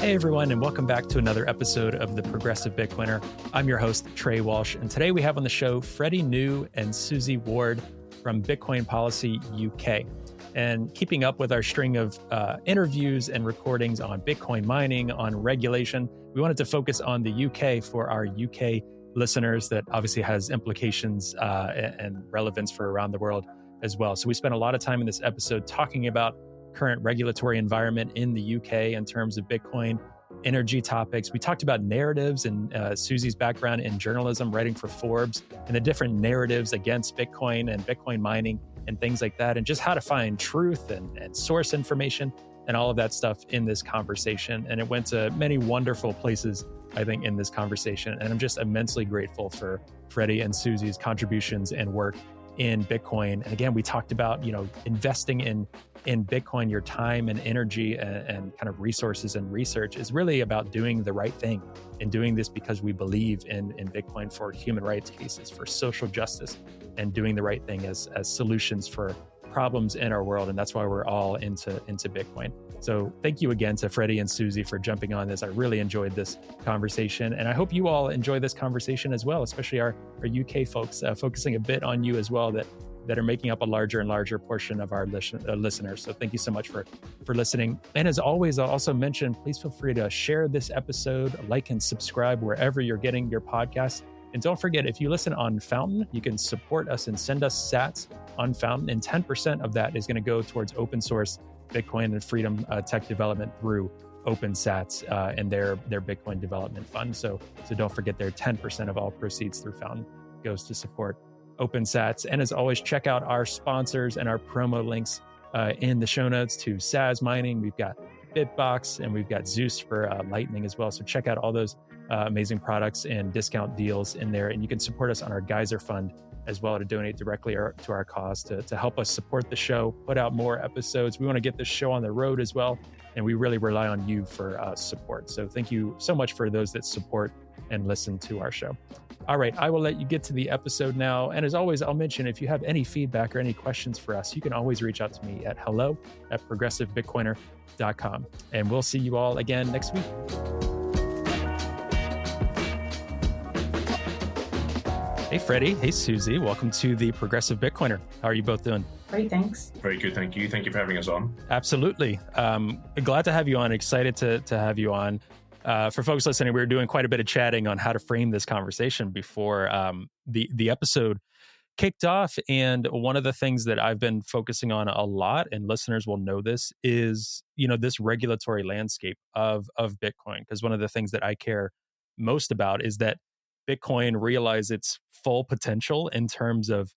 Hey everyone, and welcome back to another episode of The Progressive Bitcoiner. I'm your host, Trey Walsh, and today we have on the show Freddie New and Susie Ward from Bitcoin Policy UK. And keeping up with our string of interviews and recordings on Bitcoin mining, on regulation, we wanted to focus on the UK for our UK listeners that obviously has implications and relevance for around the world as well. So we spent a lot of time in this episode talking about current regulatory environment in the UK in terms of Bitcoin, energy topics. We talked about narratives and Susie's background in journalism, writing for Forbes, and the different narratives against Bitcoin and Bitcoin mining and things like that, and just how to find truth and source information and all of that stuff in this conversation. And it went to many wonderful places, I think, in this conversation. And I'm just immensely grateful for Freddie and Susie's contributions and work in Bitcoin. And again, we talked about, investing in Bitcoin, your time and energy and kind of resources and research is really about doing the right thing and doing this because we believe in Bitcoin for human rights cases, for social justice, and doing the right thing as solutions for problems in our world. And that's why we're all into Bitcoin. So thank you again to Freddie and Susie for jumping on this. I really enjoyed this conversation. And I hope you all enjoy this conversation as well, especially our UK folks, focusing a bit on you as well, that are making up a larger and larger portion of our listeners. So thank you so much for listening. And as always, I'll also mention, please feel free to share this episode, like and subscribe wherever you're getting your podcasts. And don't forget, if you listen on Fountain, you can support us and send us sats on Fountain. And 10% of that is going to go towards open source Bitcoin and freedom tech development through OpenSats and their Bitcoin development fund. So don't forget, their 10% of all proceeds through Fountain goes to support OpenSats. And as always, check out our sponsors and our promo links in the show notes to SAS Mining. We've got Bitbox and we've got Zeus for Lightning as well. So check out all those amazing products and discount deals in there. And you can support us on our Geyser Fund as well to donate directly to our cause to help us support the show, put out more episodes. We want to get this show on the road as well. And we really rely on you for support. So thank you so much for those that support and listen to our show. All right, I will let you get to the episode now. And as always, I'll mention, if you have any feedback or any questions for us, you can always reach out to me at hello@progressivebitcoiner.com. And we'll see you all again next week. Hey, Freddie. Hey, Susie. Welcome to the Progressive Bitcoiner. How are you both doing? Great, thanks. Very good, thank you. Thank you for having us on. Absolutely. Glad to have you on. Excited to have you on. For folks listening, we were doing quite a bit of chatting on how to frame this conversation before the episode kicked off. And one of the things that I've been focusing on a lot, and listeners will know this, is this regulatory landscape of Bitcoin. Because one of the things that I care most about is that Bitcoin realize its full potential in terms of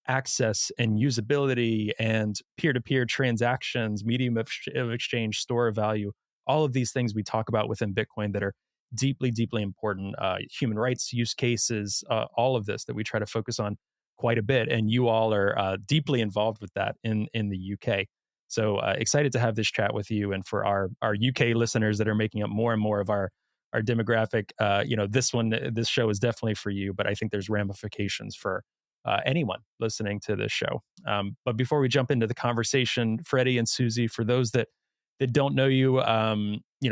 access and usability and peer-to-peer transactions, medium of exchange, store of value. All of these things we talk about within Bitcoin that are deeply, deeply important, human rights use cases, all of this that we try to focus on quite a bit. And you all are deeply involved with that in the UK. So excited to have this chat with you. And for our UK listeners that are making up more and more of our demographic, this show is definitely for you, but I think there's ramifications for anyone listening to this show. But before we jump into the conversation, Freddie and Susie, for those that don't know you,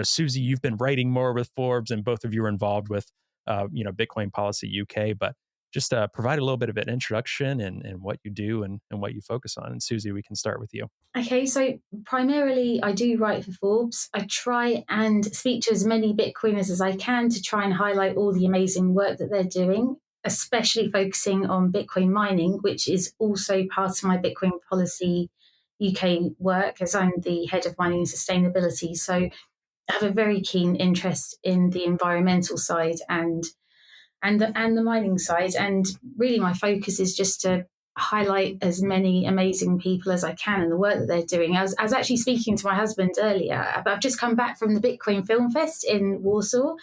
Susie, you've been writing more with Forbes, and both of you are involved with, Bitcoin Policy UK. But just provide a little bit of an introduction and what you do and what you focus on. And Susie, we can start with you. Okay, so primarily I do write for Forbes. I try and speak to as many Bitcoiners as I can to try and highlight all the amazing work that they're doing, especially focusing on Bitcoin mining, which is also part of my Bitcoin Policy UK work, as I'm the head of mining and sustainability. So I have a very keen interest in the environmental side and the mining side. And really my focus is just to highlight as many amazing people as I can and the work that they're doing. I was actually speaking to my husband earlier. I've just come back from the Bitcoin Film Fest in Warsaw,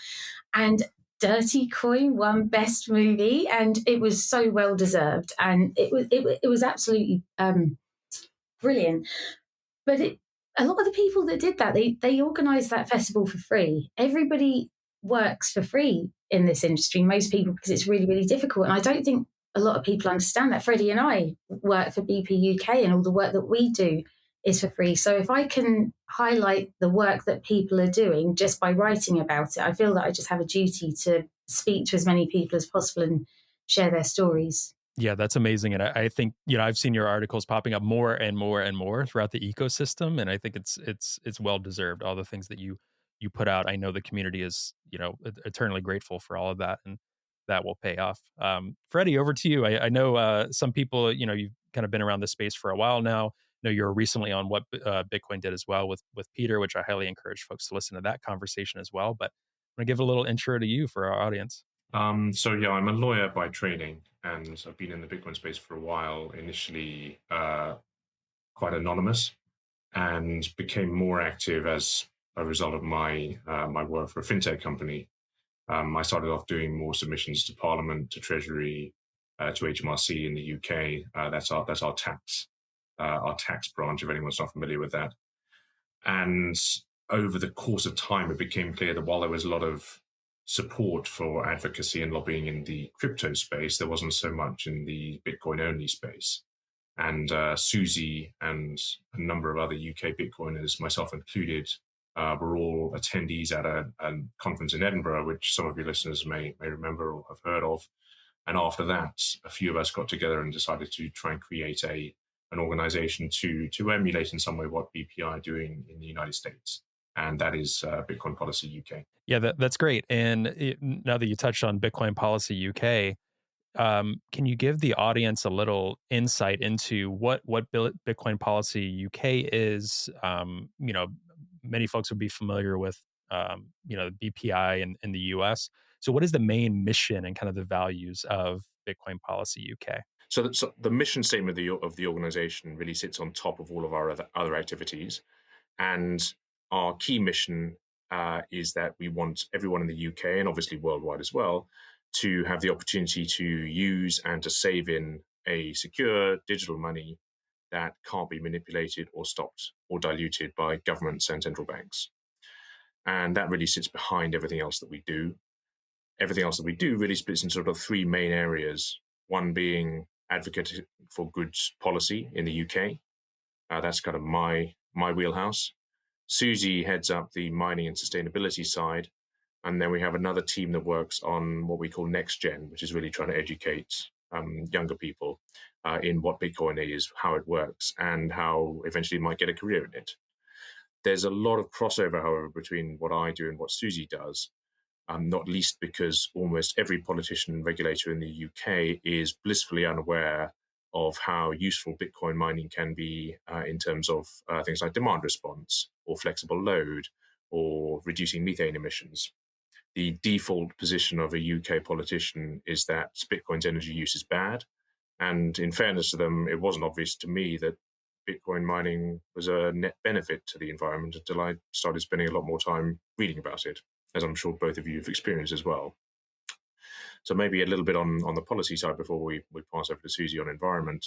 and Dirty Coin won Best Movie, and it was so well deserved. And it was absolutely brilliant. But a lot of the people that did that, they organised that festival for free. Everybody works for free in this industry, most people, because it's really, really difficult. And I don't think a lot of people understand that. Freddie and I work for BP UK, and all the work that we do is for free. So if I can highlight the work that people are doing just by writing about it, I feel that I just have a duty to speak to as many people as possible and share their stories. Yeah, that's amazing. And I think, I've seen your articles popping up more and more and more throughout the ecosystem. And I think it's well deserved. All the things that you put out. I know the community is, eternally grateful for all of that, and that will pay off. Freddie, over to you. I know some people, you've kind of been around this space for a while now. I know you're recently on what Bitcoin did as well with Peter, which I highly encourage folks to listen to that conversation as well. But I'm gonna give a little intro to you for our audience. So yeah, I'm a lawyer by training, and I've been in the Bitcoin space for a while. Initially, quite anonymous, and became more active as a result of my work for a fintech company. I started off doing more submissions to Parliament, to Treasury, to HMRC in the UK. That's our tax branch. If anyone's not familiar with that, and over the course of time, it became clear that while there was a lot of support for advocacy and lobbying in the crypto space, there wasn't so much in the Bitcoin only space. And Susie and a number of other UK Bitcoiners, myself included, were all attendees at a conference in Edinburgh, which some of your listeners may remember or have heard of. And after that, a few of us got together and decided to try and create an organization to emulate in some way what BPI are doing in the United States. And that is Bitcoin Policy UK. Yeah, that's great. And now that you touched on Bitcoin Policy UK, can you give the audience a little insight into what Bitcoin Policy UK is? Many folks would be familiar with BPI in the US. So, what is the main mission and kind of the values of Bitcoin Policy UK? So the mission statement of the organization really sits on top of all of our other activities. And our key mission is that we want everyone in the UK, and obviously worldwide as well, to have the opportunity to use and to save in a secure digital money that can't be manipulated or stopped or diluted by governments and central banks. And that really sits behind everything else that we do. Everything else that we do really splits into sort of three main areas. One being advocating for good policy in the UK. That's kind of my wheelhouse. Susie heads up the mining and sustainability side. And then we have another team that works on what we call Next Gen, which is really trying to educate younger people in what Bitcoin is, how it works, and how eventually you might get a career in it. There's a lot of crossover, however, between what I do and what Susie does, not least because almost every politician and regulator in the UK is blissfully unaware of how useful Bitcoin mining can be in terms of things like demand response or flexible load or reducing methane emissions. The default position of a UK politician is that Bitcoin's energy use is bad. And in fairness to them, it wasn't obvious to me that Bitcoin mining was a net benefit to the environment until I started spending a lot more time reading about it, as I'm sure both of you have experienced as well. So maybe a little bit on the policy side before we pass over to Susie on environment.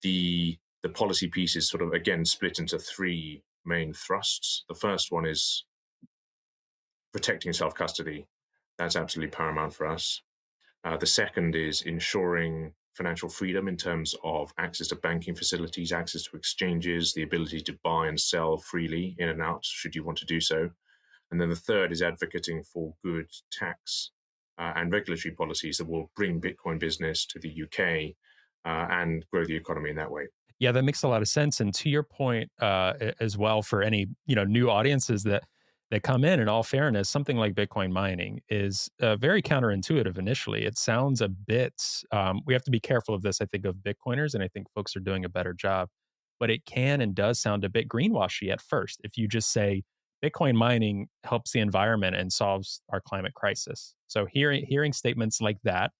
The policy piece is sort of, again, split into three main thrusts. The first one is protecting self-custody. That's absolutely paramount for us. The second is ensuring financial freedom in terms of access to banking facilities, access to exchanges, the ability to buy and sell freely in and out should you want to do so. And then the third is advocating for good tax and regulatory policies that will bring Bitcoin business to the UK and grow the economy in that way. Yeah, that makes a lot of sense. And to your point, as well, for any new audiences that come in all fairness, something like Bitcoin mining is very counterintuitive initially. It sounds a bit. We have to be careful of this. I think of Bitcoiners, and I think folks are doing a better job. But it can and does sound a bit greenwashy at first. If you just say Bitcoin mining helps the environment and solves our climate crisis, so hearing statements like that,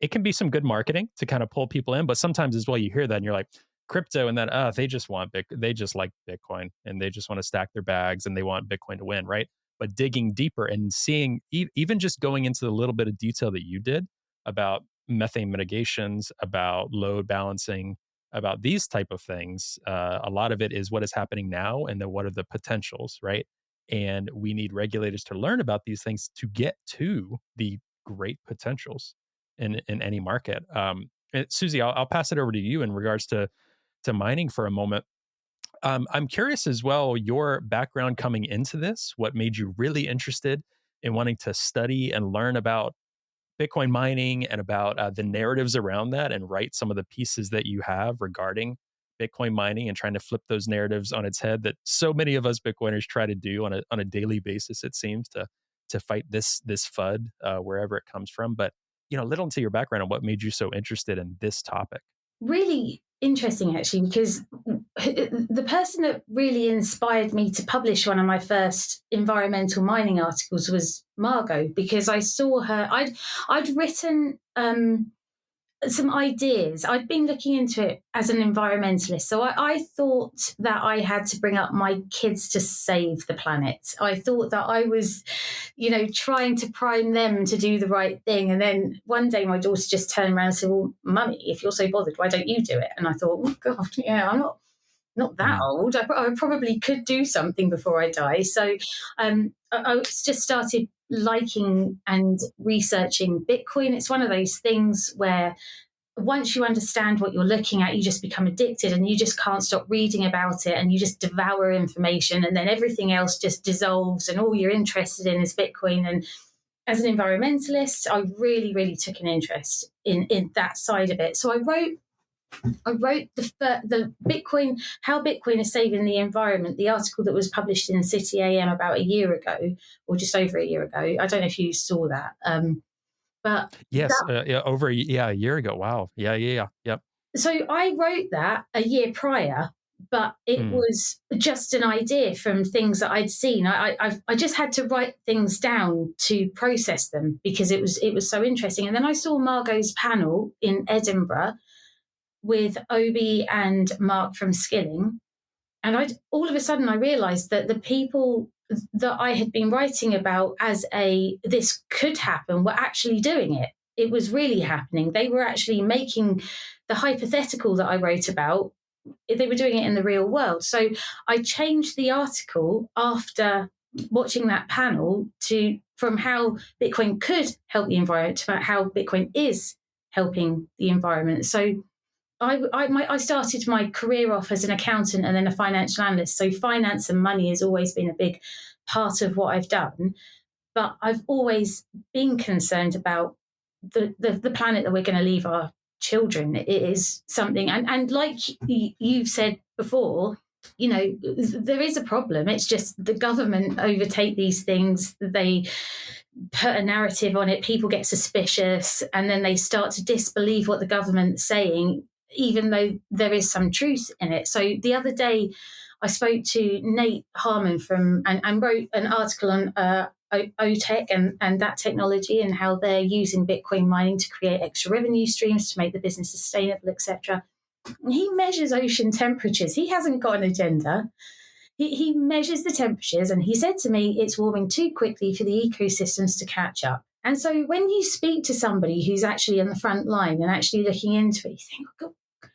it can be some good marketing to kind of pull people in. But sometimes as well, you hear that and you're like, crypto, and then they just they just like Bitcoin, and they just want to stack their bags, and they want Bitcoin to win, right? But digging deeper and seeing, even just going into the little bit of detail that you did about methane mitigations, about load balancing, about these type of things, a lot of it is what is happening now, and then what are the potentials, right? And we need regulators to learn about these things to get to the great potentials in any market. Susie, I'll pass it over to you in regards to mining for a moment. I'm curious as well, your background coming into this, what made you really interested in wanting to study and learn about Bitcoin mining and about the narratives around that and write some of the pieces that you have regarding Bitcoin mining and trying to flip those narratives on its head that so many of us Bitcoiners try to do on a daily basis, it seems, to fight this FUD wherever it comes from. But little into your background and what made you so interested in this topic. Really interesting, actually, because the person that really inspired me to publish one of my first environmental mining articles was Margot, because I saw her. I'd written some ideas. I'd been looking into it as an environmentalist. So I thought that I had to bring up my kids to save the planet. I thought that I was, trying to prime them to do the right thing. And then one day my daughter just turned around and said, "Well, Mummy, if you're so bothered, why don't you do it?" And I thought, "Oh, God, yeah, I'm not that old. I probably could do something before I die." So I just started liking and researching Bitcoin. It's one of those things where once you understand what you're looking at, you just become addicted and you just can't stop reading about it and you just devour information, and then everything else just dissolves and all you're interested in is Bitcoin. And as an environmentalist, I really, really took an interest in that side of it. So I wrote the Bitcoin, how Bitcoin is saving the environment, the article that was published in City AM about a year ago, or just over a year ago. I don't know if you saw that. But Yes, that, a year ago. Wow. Yeah. Yep. so I wrote that a year prior, but it Mm. was just an idea from things that I'd seen. I just had to write things down to process them because it was so interesting. And then I saw Margot's panel in Edinburgh with Obi and Mark from Skilling, and all of a sudden I realized that the people that I had been writing about as this could happen were actually doing it. It was really happening. They were actually making the hypothetical that I wrote about, they were doing it in the real world. So I changed the article after watching that panel from how Bitcoin could help the environment to how Bitcoin is helping the environment. So I started my career off as an accountant and then a financial analyst. So finance and money has always been a big part of what I've done. But I've always been concerned about the planet that we're going to leave our children. It is something, and like you've said before, there is a problem. It's just the government overtake these things. They put a narrative on it. People get suspicious, and then they start to disbelieve what the government's saying, even though there is some truth in it. So the other day, I spoke to Nate Harmon and wrote an article on OTEC and that technology and how they're using Bitcoin mining to create extra revenue streams to make the business sustainable, etc. He measures ocean temperatures. He hasn't got an agenda. He measures the temperatures, and he said to me, it's warming too quickly for the ecosystems to catch up. And so when you speak to somebody who's actually on the front line and actually looking into it, you think, oh, God,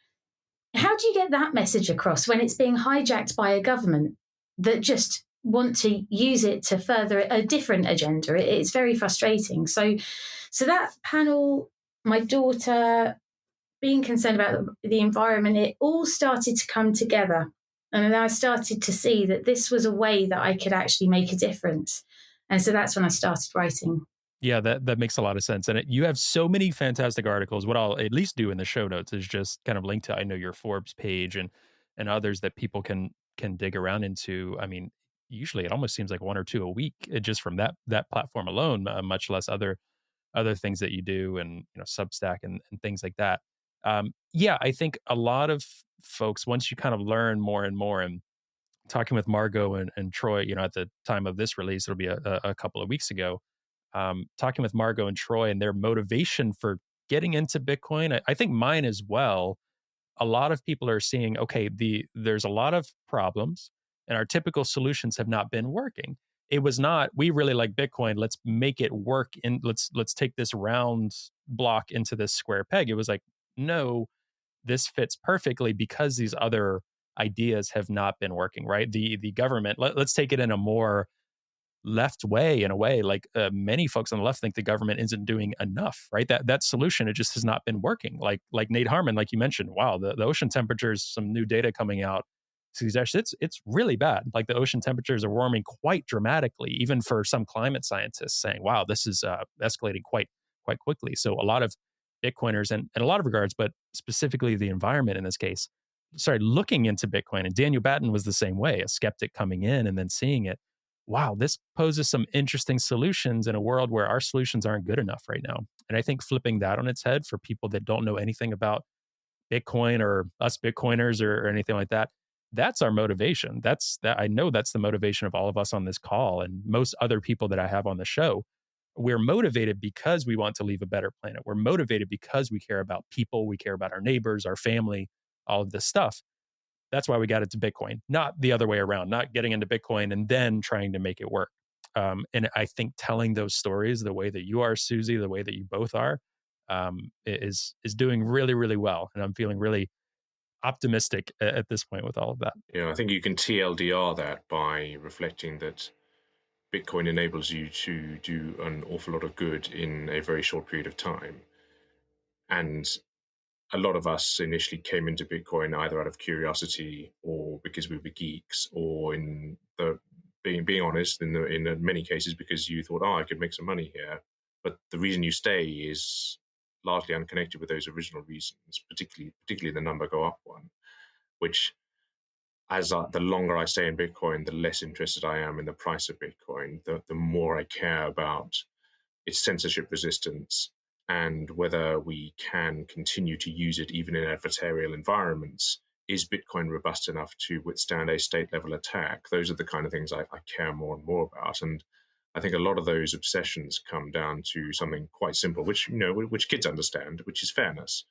how do you get that message across when it's being hijacked by a government that just want to use it to further a different agenda? It's very frustrating. So that panel, my daughter, being concerned about the environment, it all started to come together. And then I started to see that this was a way that I could actually make a difference. And so that's when I started writing. Yeah, that makes a lot of sense. And you have so many fantastic articles. What I'll at least do in the show notes is just kind of link to, I know, your Forbes page and others that people can dig around into. I mean, usually it almost seems like one or two a week just from that platform alone, much less other things that you do and Substack and things like that. Yeah, I think a lot of folks, once you kind of learn more and more, and talking with Margot and Troy, at the time of this release, it'll be a couple of weeks ago, talking with Margot and Troy and their motivation for getting into Bitcoin. I think mine as well. A lot of people are seeing, okay, there's a lot of problems and our typical solutions have not been working. It was not, we really like Bitcoin, let's make it work and let's take this round block into this square peg. It was like, no, this fits perfectly because these other ideas have not been working, right? The government, let's take it in a more left way, in a way, like many folks on the left think the government isn't doing enough, right? That solution, it just has not been working. Like Nate Harmon, like you mentioned, wow, the ocean temperatures, some new data coming out suggests it's really bad. Like the ocean temperatures are warming quite dramatically, even for some climate scientists saying, "Wow, this is escalating quite quickly." So a lot of Bitcoiners, and in a lot of regards, but specifically the environment in this case, started looking into Bitcoin. And Daniel Batten was the same way, a skeptic coming in and then seeing it. Wow, this poses some interesting solutions in a world where our solutions aren't good enough right now. And I think flipping that on its head for people that don't know anything about Bitcoin or us Bitcoiners or anything like that, that's our motivation. I know that's the motivation of all of us on this call and most other people that I have on the show. We're motivated because we want to leave a better planet. We're motivated because we care about people, we care about our neighbors, our family, all of this stuff. That's why we got into Bitcoin, not the other way around, not getting into Bitcoin and then trying to make it work. And I think telling those stories the way that you are, Susie, the way that you both are, is doing really, really well. And I'm feeling really optimistic at this point with all of that. I think you can TLDR that by reflecting that Bitcoin enables you to do an awful lot of good in a very short period of time. And a lot of us initially came into Bitcoin either out of curiosity or because we were geeks, or in the being honest, in many cases because you thought, I could make some money here. But the reason you stay is largely unconnected with those original reasons, particularly the number go up one, which the longer I stay in Bitcoin, the less interested I am in the price of Bitcoin, the more I care about its censorship resistance and whether we can continue to use it even in adversarial environments. Is Bitcoin robust enough to withstand a state level attack? Those are the kind of things I care more and more about. And I think a lot of those obsessions come down to something quite simple, which kids understand, which is fairness.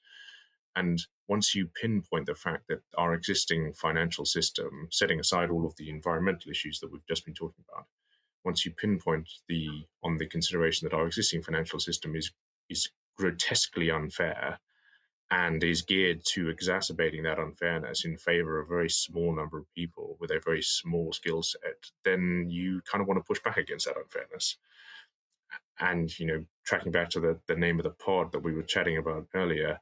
And once you pinpoint the fact that our existing financial system, setting aside all of the environmental issues that we've just been talking about, once you pinpoint on the consideration that our existing financial system is grotesquely unfair and is geared to exacerbating that unfairness in favor of a very small number of people with a very small skill set, then you kind of want to push back against that unfairness. And, tracking back to the name of the pod that we were chatting about earlier,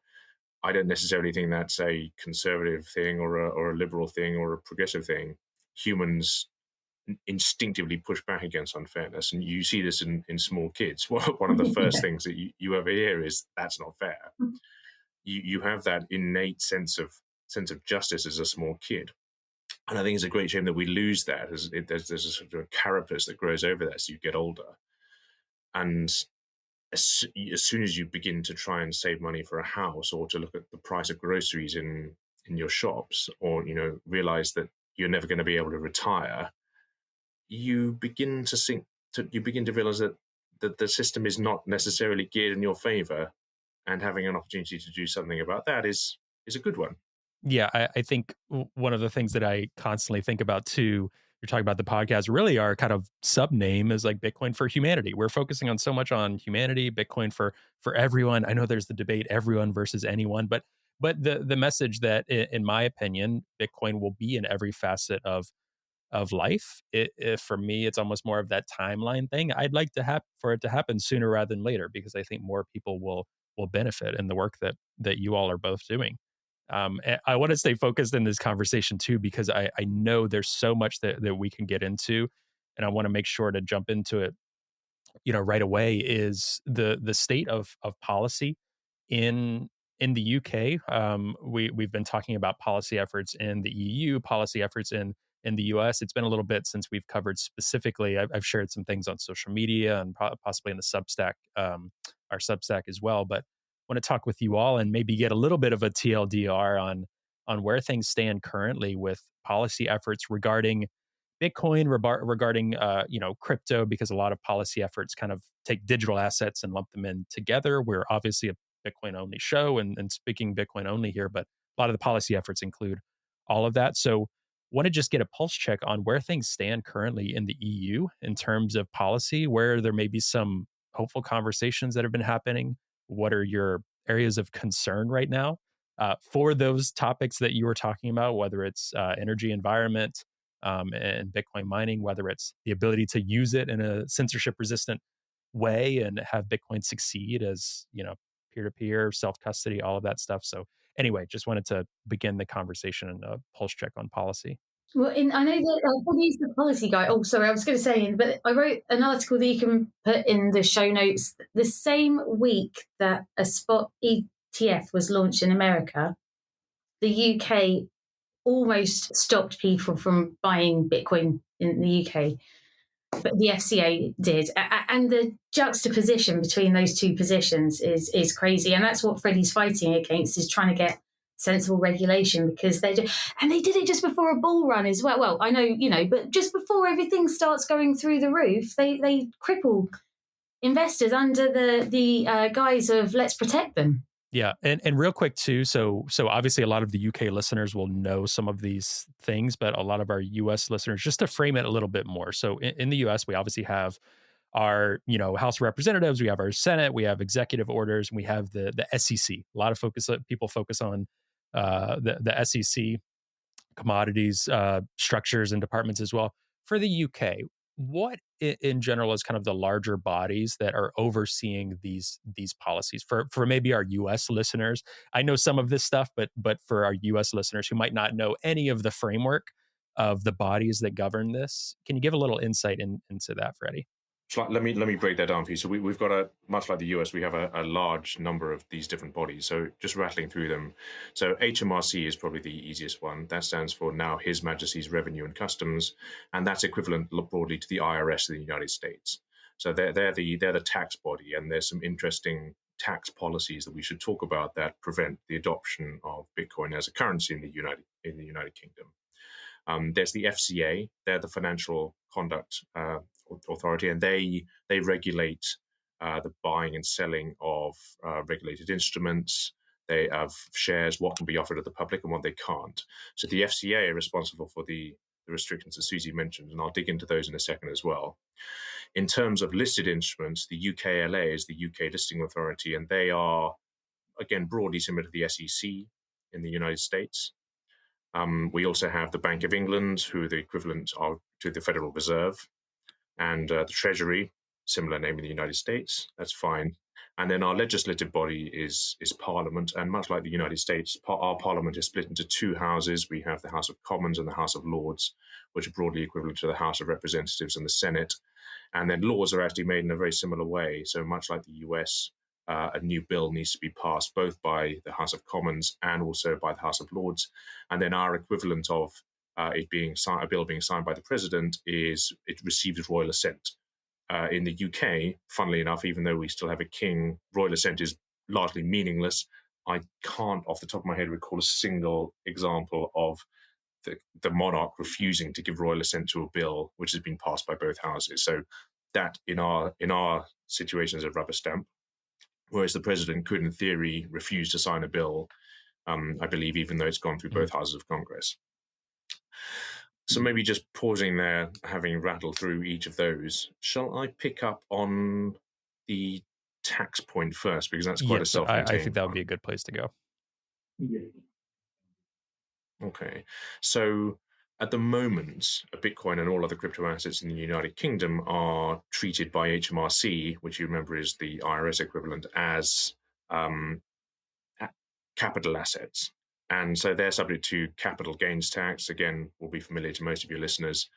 I don't necessarily think that's a conservative thing or a liberal thing or a progressive thing. Humans instinctively push back against unfairness, and you see this in small kids. One of the first things that you ever hear is that's not fair. You have that innate sense of justice as a small kid, and I think it's a great shame that we lose that. There's a sort of a carapace that grows over that as you get older, and as soon as you begin to try and save money for a house or to look at the price of groceries in your shops, or realize that you're never going to be able to retire, you begin to realize that the system is not necessarily geared in your favor, and having an opportunity to do something about that is a good one. Yeah, I think one of the things that I constantly think about too, you're talking about the podcast, really our kind of sub name is like Bitcoin for humanity. We're focusing on so much on humanity, Bitcoin for everyone. I know there's the debate everyone versus anyone, but the message that in my opinion, Bitcoin will be in every facet of life. For me, it's almost more of that timeline thing. I'd like to for it to happen sooner rather than later because I think more people will benefit in the work that you all are both doing. And I want to stay focused in this conversation too because I know there's so much that we can get into, and I want to make sure to jump into it right away. Is the state of policy in the UK. We've been talking about policy efforts in the EU, policy efforts in the US. It's been a little bit since we've covered specifically. I've shared some things on social media and possibly in the Substack, our Substack as well. But I want to talk with you all and maybe get a little bit of a TLDR on where things stand currently with policy efforts regarding Bitcoin, regarding crypto, because a lot of policy efforts kind of take digital assets and lump them in together. We're obviously a Bitcoin only show and speaking Bitcoin only here, but a lot of the policy efforts include all of that. So want to just get a pulse check on where things stand currently in the EU in terms of policy, where there may be some hopeful conversations that have been happening. What are your areas of concern right now for those topics that you were talking about, whether it's energy, environment, and Bitcoin mining, whether it's the ability to use it in a censorship resistant way and have Bitcoin succeed as, peer to peer, self custody, all of that stuff. So Anyway, just wanted to begin the conversation and a pulse check on policy. Well, I know that he's the policy guy. Oh, sorry, I was going to say, but I wrote an article that you can put in the show notes. The same week that a spot ETF was launched in America, the UK almost stopped people from buying Bitcoin in the UK, but the FCA did. And the juxtaposition between those two positions is crazy. And that's what Freddie's fighting against, is trying to get sensible regulation, because they did it just before a bull run as well. Well, I know, but just before everything starts going through the roof, they cripple investors under the guise of let's protect them. Yeah, and real quick too. So obviously a lot of the UK listeners will know some of these things, but a lot of our US listeners, just to frame it a little bit more. So in the US, we obviously have our House of Representatives, we have our Senate, we have executive orders, and we have the SEC. A lot of people focus on the SEC, commodities structures and departments as well. For the UK, what in general is kind of the larger bodies that are overseeing these policies for maybe our US listeners? I know some of this stuff, but for our US listeners who might not know any of the framework of the bodies that govern this, can you give a little insight into that, Freddie? Let me break that down for you. So we've got much like the US, we have a large number of these different bodies. So just rattling through them. So HMRC is probably the easiest one. That stands for now His Majesty's Revenue and Customs, and that's equivalent broadly to the IRS in the United States. So they're the tax body, and there's some interesting tax policies that we should talk about that prevent the adoption of Bitcoin as a currency in the United Kingdom. There's the FCA. They're the Financial Conduct Authority, and they regulate the buying and selling of regulated instruments. They have shares, what can be offered to the public and what they can't. So the FCA are responsible for the restrictions that Susie mentioned, and I'll dig into those in a second as well. In terms of listed instruments, the UKLA is the UK Listing Authority, and they are, again, broadly similar to the SEC in the United States. We also have the Bank of England, who are the equivalent to the Federal Reserve, and the Treasury, similar name in the United States. That's fine. And then our legislative body is Parliament, and much like the United States, our Parliament is split into two houses. We have the House of Commons and the House of Lords, which are broadly equivalent to the House of Representatives and the Senate. And then laws are actually made in a very similar way. So much like the US, a new bill needs to be passed both by the House of Commons and also by the House of Lords. And then our equivalent of a bill being signed by the president is it receives royal assent. In the UK, funnily enough, even though we still have a king, royal assent is largely meaningless. I can't, off the top of my head, recall a single example of the monarch refusing to give royal assent to a bill which has been passed by both houses. So that, in our situation, is a rubber stamp. Whereas the president could, in theory, refuse to sign a bill, I believe, even though it's gone through both houses of Congress. So maybe just pausing there, having rattled through each of those, shall I pick up on the tax point first? Because that's quite a self-contained I think that would be a good place to go. Okay. So at the moment, Bitcoin and all other crypto assets in the United Kingdom are treated by HMRC, which you remember is the IRS equivalent, as capital assets. And so they're subject to capital gains tax. Again, will be familiar to most of your listeners.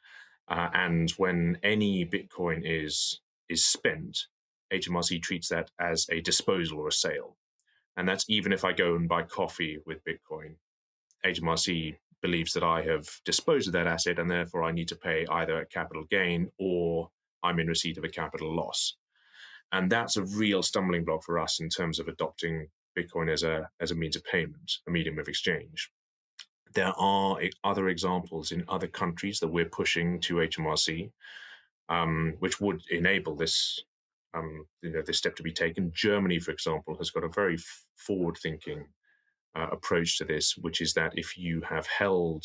And when any Bitcoin is spent, HMRC treats that as a disposal or a sale. And that's even if I go and buy coffee with Bitcoin. HMRC believes that I have disposed of that asset, and therefore I need to pay either a capital gain or I'm in receipt of a capital loss. And that's a real stumbling block for us in terms of adopting Bitcoin as a means of payment, a medium of exchange. There are other examples in other countries that we're pushing to HMRC, which would enable this, this step to be taken. Germany, for example, has got a very forward-thinking approach to this, which is that if you have held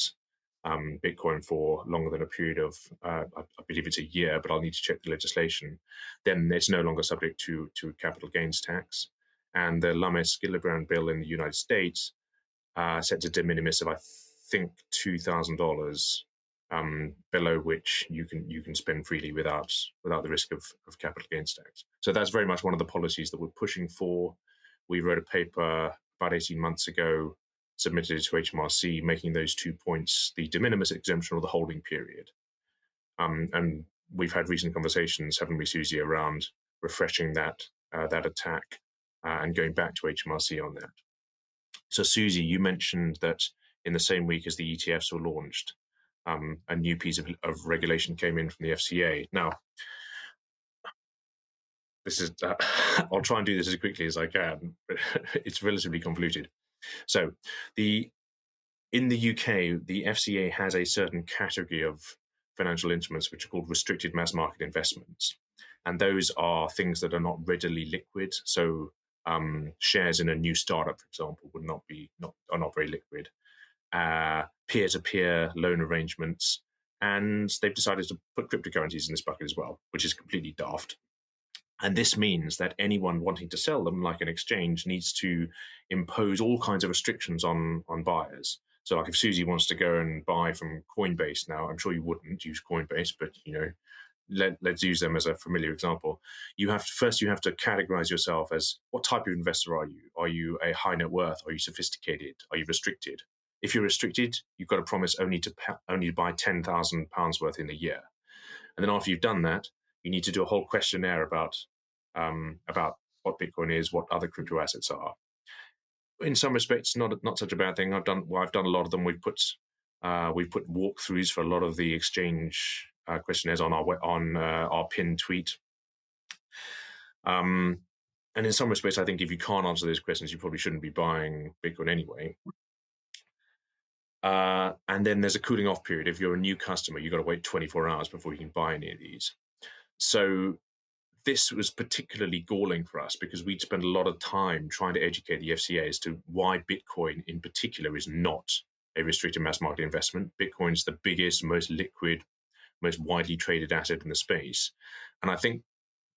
Bitcoin for longer than a period of, I believe it's a year, but I'll need to check the legislation, then it's no longer subject to capital gains tax. And the Lames-Gillibrand bill in the United States sets a de minimis of, I think, $2,000, below which you can spend freely without the risk of capital gains tax. So that's very much one of the policies that we're pushing for. We wrote a paper about 18 months ago submitted it to HMRC, making those 2 points the de minimis exemption or the holding period. And we've had recent conversations, haven't we, Susie, around refreshing that attack and going back to HMRC on that. So, Susie, you mentioned that in the same week as the ETFs were launched, a new piece of regulation came in from the FCA. Now, this is I'll try and do this as quickly as I can, but it's relatively convoluted. So, in the UK, the FCA has a certain category of financial instruments which are called restricted mass market investments, and those are things that are not readily liquid. So, shares in a new startup, for example, are not very liquid. Peer-to-peer loan arrangements, and they've decided to put cryptocurrencies in this bucket as well, which is completely daft. And this means that anyone wanting to sell them, like an exchange, needs to impose all kinds of restrictions on buyers. So, like if Susie wants to go and buy from Coinbase now, I'm sure you wouldn't use Coinbase, but let's use them as a familiar example. You have to categorize yourself as, what type of investor are you? Are you a high net worth? Are you sophisticated? Are you restricted? If you're restricted, you've got to promise only to buy £10,000 worth in a year. And then after you've done that, you need to do a whole questionnaire about what Bitcoin is, what other crypto assets are. In some respects, not such a bad thing. I've done a lot of them. We've put walkthroughs for a lot of the exchange questionnaires on our pinned tweet. And in some respects, I think if you can't answer those questions, you probably shouldn't be buying Bitcoin anyway. And then there's a cooling off period. If you're a new customer, you've got to wait 24 hours before you can buy any of these. So this was particularly galling for us because we'd spent a lot of time trying to educate the FCA as to why Bitcoin in particular is not a restricted mass market investment. Bitcoin's the biggest, most liquid, most widely traded asset in the space. And I think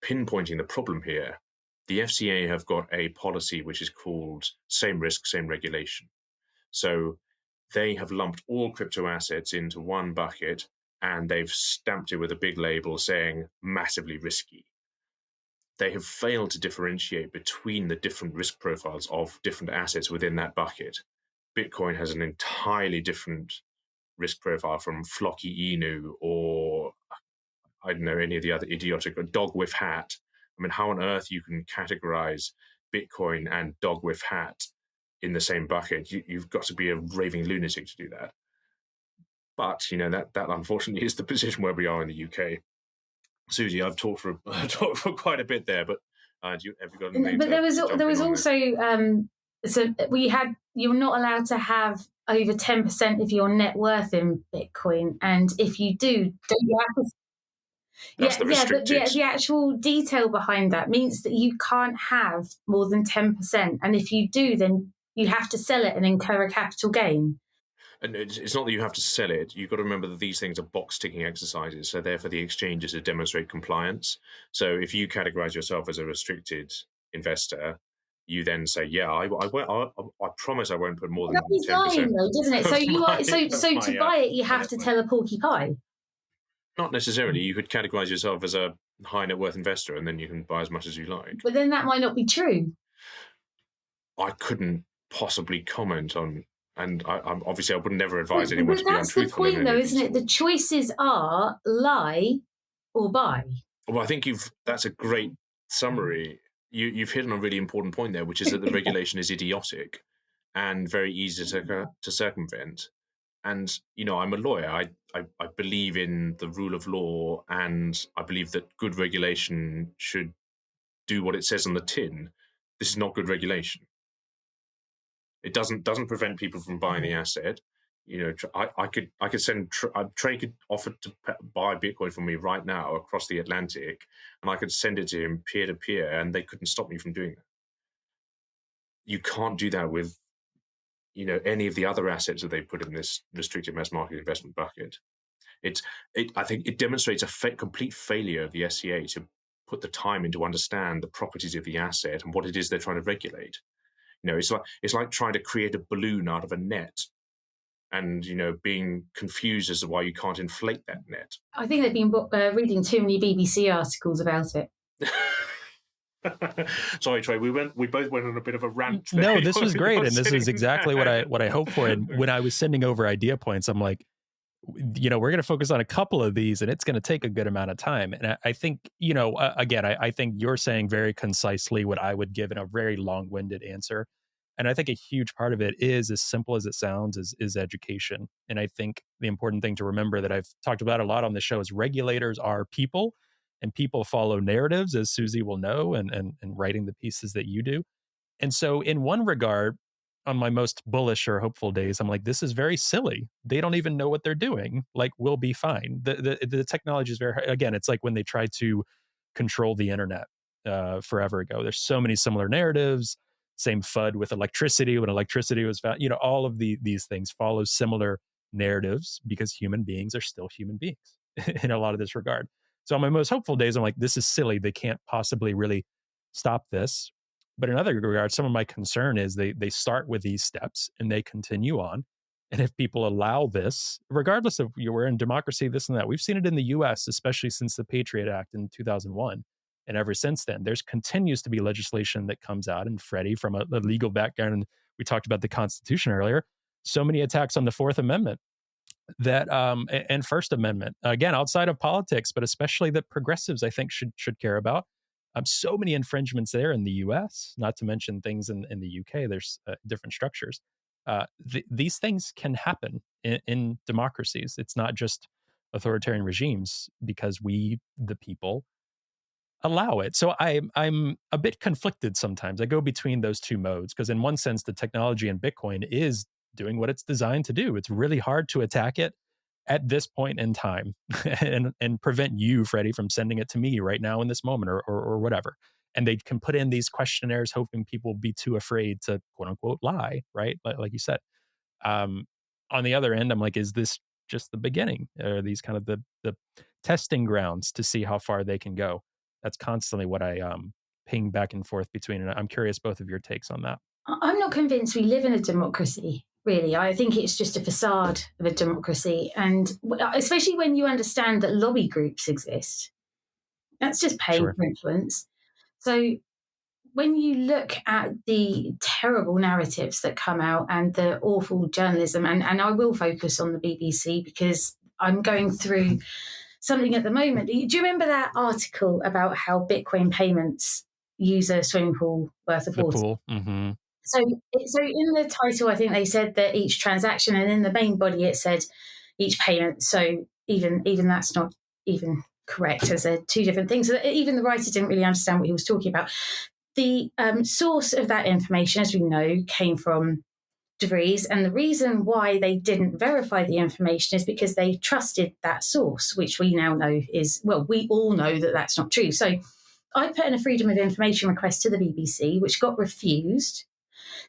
pinpointing the problem here, the FCA have got a policy which is called same risk, same regulation. So they have lumped all crypto assets into one bucket and they've stamped it with a big label saying massively risky. They have failed to differentiate between the different risk profiles of different assets within that bucket. Bitcoin has an entirely different risk profile from Flocky Inu or, I don't know, any of the other idiotic, dog with hat. I mean, how on earth you can categorize Bitcoin and dog with hat in the same bucket? You've got to be a raving lunatic to do that. But, that unfortunately is the position where we are in the UK. Susie, I've talked for quite a bit there, but have you got anything? But there was also so you're not allowed to have over 10% of your net worth in Bitcoin, and if you do, don't you have to? That's but the actual detail behind that means that you can't have more than 10%, and if you do, then you have to sell it and incur a capital gain. And it's not that you have to sell it. You've got to remember that these things are box-ticking exercises. So therefore, the exchange is to demonstrate compliance. So if you categorize yourself as a restricted investor, you then say, "Yeah, I promise I won't put more than 10%." Though, doesn't it? So to buy it, you have to tell a porky pie. Not necessarily. You could categorize yourself as a high net worth investor, and then you can buy as much as you like. But then that might not be true. I couldn't possibly comment on. And I'm obviously, I would never advise anyone to be untruthful. That's the point, though, isn't it? The choices are lie or buy. Well, I think that's a great summary. You've hit on a really important point there, which is that the regulation is idiotic and very easy to circumvent. And, I'm a lawyer. I believe in the rule of law, and I believe that good regulation should do what it says on the tin. This is not good regulation. It doesn't prevent people from buying the asset. I could send Trey could offer to buy Bitcoin for me right now across the Atlantic, and I could send it to him peer to peer, and they couldn't stop me from doing that. You can't do that with any of the other assets that they put in this restricted mass market investment bucket. I think it demonstrates a complete failure of the SCA to put the time in to understand the properties of the asset and what it is they're trying to regulate. It's like trying to create a balloon out of a net and, being confused as to why you can't inflate that net. I think they've been reading too many BBC articles about it. Sorry, Trey. We both went on a bit of a rant there. No, this was great, and this is exactly what I hoped for. And when I was sending over idea points, I'm like, we're going to focus on a couple of these, and it's going to take a good amount of time. And I think, again, I think you're saying very concisely what I would give in a very long-winded answer. And I think a huge part of it is, as simple as it sounds, is education. And I think the important thing to remember that I've talked about a lot on the show is regulators are people, and people follow narratives, as Susie will know, and writing the pieces that you do. And so in one regard, on my most bullish or hopeful days, I'm like, this is very silly. They don't even know what they're doing. Like, we'll be fine. The technology is very, again, it's like when they tried to control the internet forever ago. There's so many similar narratives. Same FUD with electricity, when electricity was found. All of these things follow similar narratives because human beings are still human beings in a lot of this regard. So on my most hopeful days, I'm like, this is silly. They can't possibly really stop this. But in other regards, some of my concern is they start with these steps and they continue on. And if people allow this, regardless of we're in democracy, this and that, we've seen it in the US, especially since the Patriot Act in 2001. And ever since then, there's continues to be legislation that comes out. And Freddie, from a legal background, and we talked about the Constitution earlier, so many attacks on the Fourth Amendment that and First Amendment, again, outside of politics, but especially that progressives, I think, should care about. So many infringements there in the US, not to mention things in the UK. There's different structures. These things can happen in democracies. It's not just authoritarian regimes, because we, the people, allow it. So I'm a bit conflicted sometimes. I go between those two modes, because in one sense, the technology in Bitcoin is doing what it's designed to do. It's really hard to attack it at this point in time and prevent you, Freddie, from sending it to me right now in this moment or whatever. And they can put in these questionnaires hoping people will be too afraid to, quote unquote, lie, right? Like you said. On the other end, I'm like, is this just the beginning? Are these kind of the testing grounds to see how far they can go? That's constantly what I ping back and forth between. And I'm curious both of your takes on that. I'm not convinced we live in a democracy, really. I think it's just a facade of a democracy. And especially when you understand that lobby groups exist, that's just paying Sure. for influence. So when you look at the terrible narratives that come out and the awful journalism, and I will focus on the BBC because I'm going through something at the moment. Do you remember that article about how Bitcoin payments use a swimming pool worth of The water? pool. Mm-hmm. So in the title, I think they said that each transaction, and in the main body, it said each payment. So even that's not even correct, as they're two different things. So even the writer didn't really understand what he was talking about. The source of that information, as we know, came from DeVries, and the reason why they didn't verify the information is because they trusted that source, which we now know is, well, we all know that that's not true. So I put in a freedom of information request to the BBC, which got refused.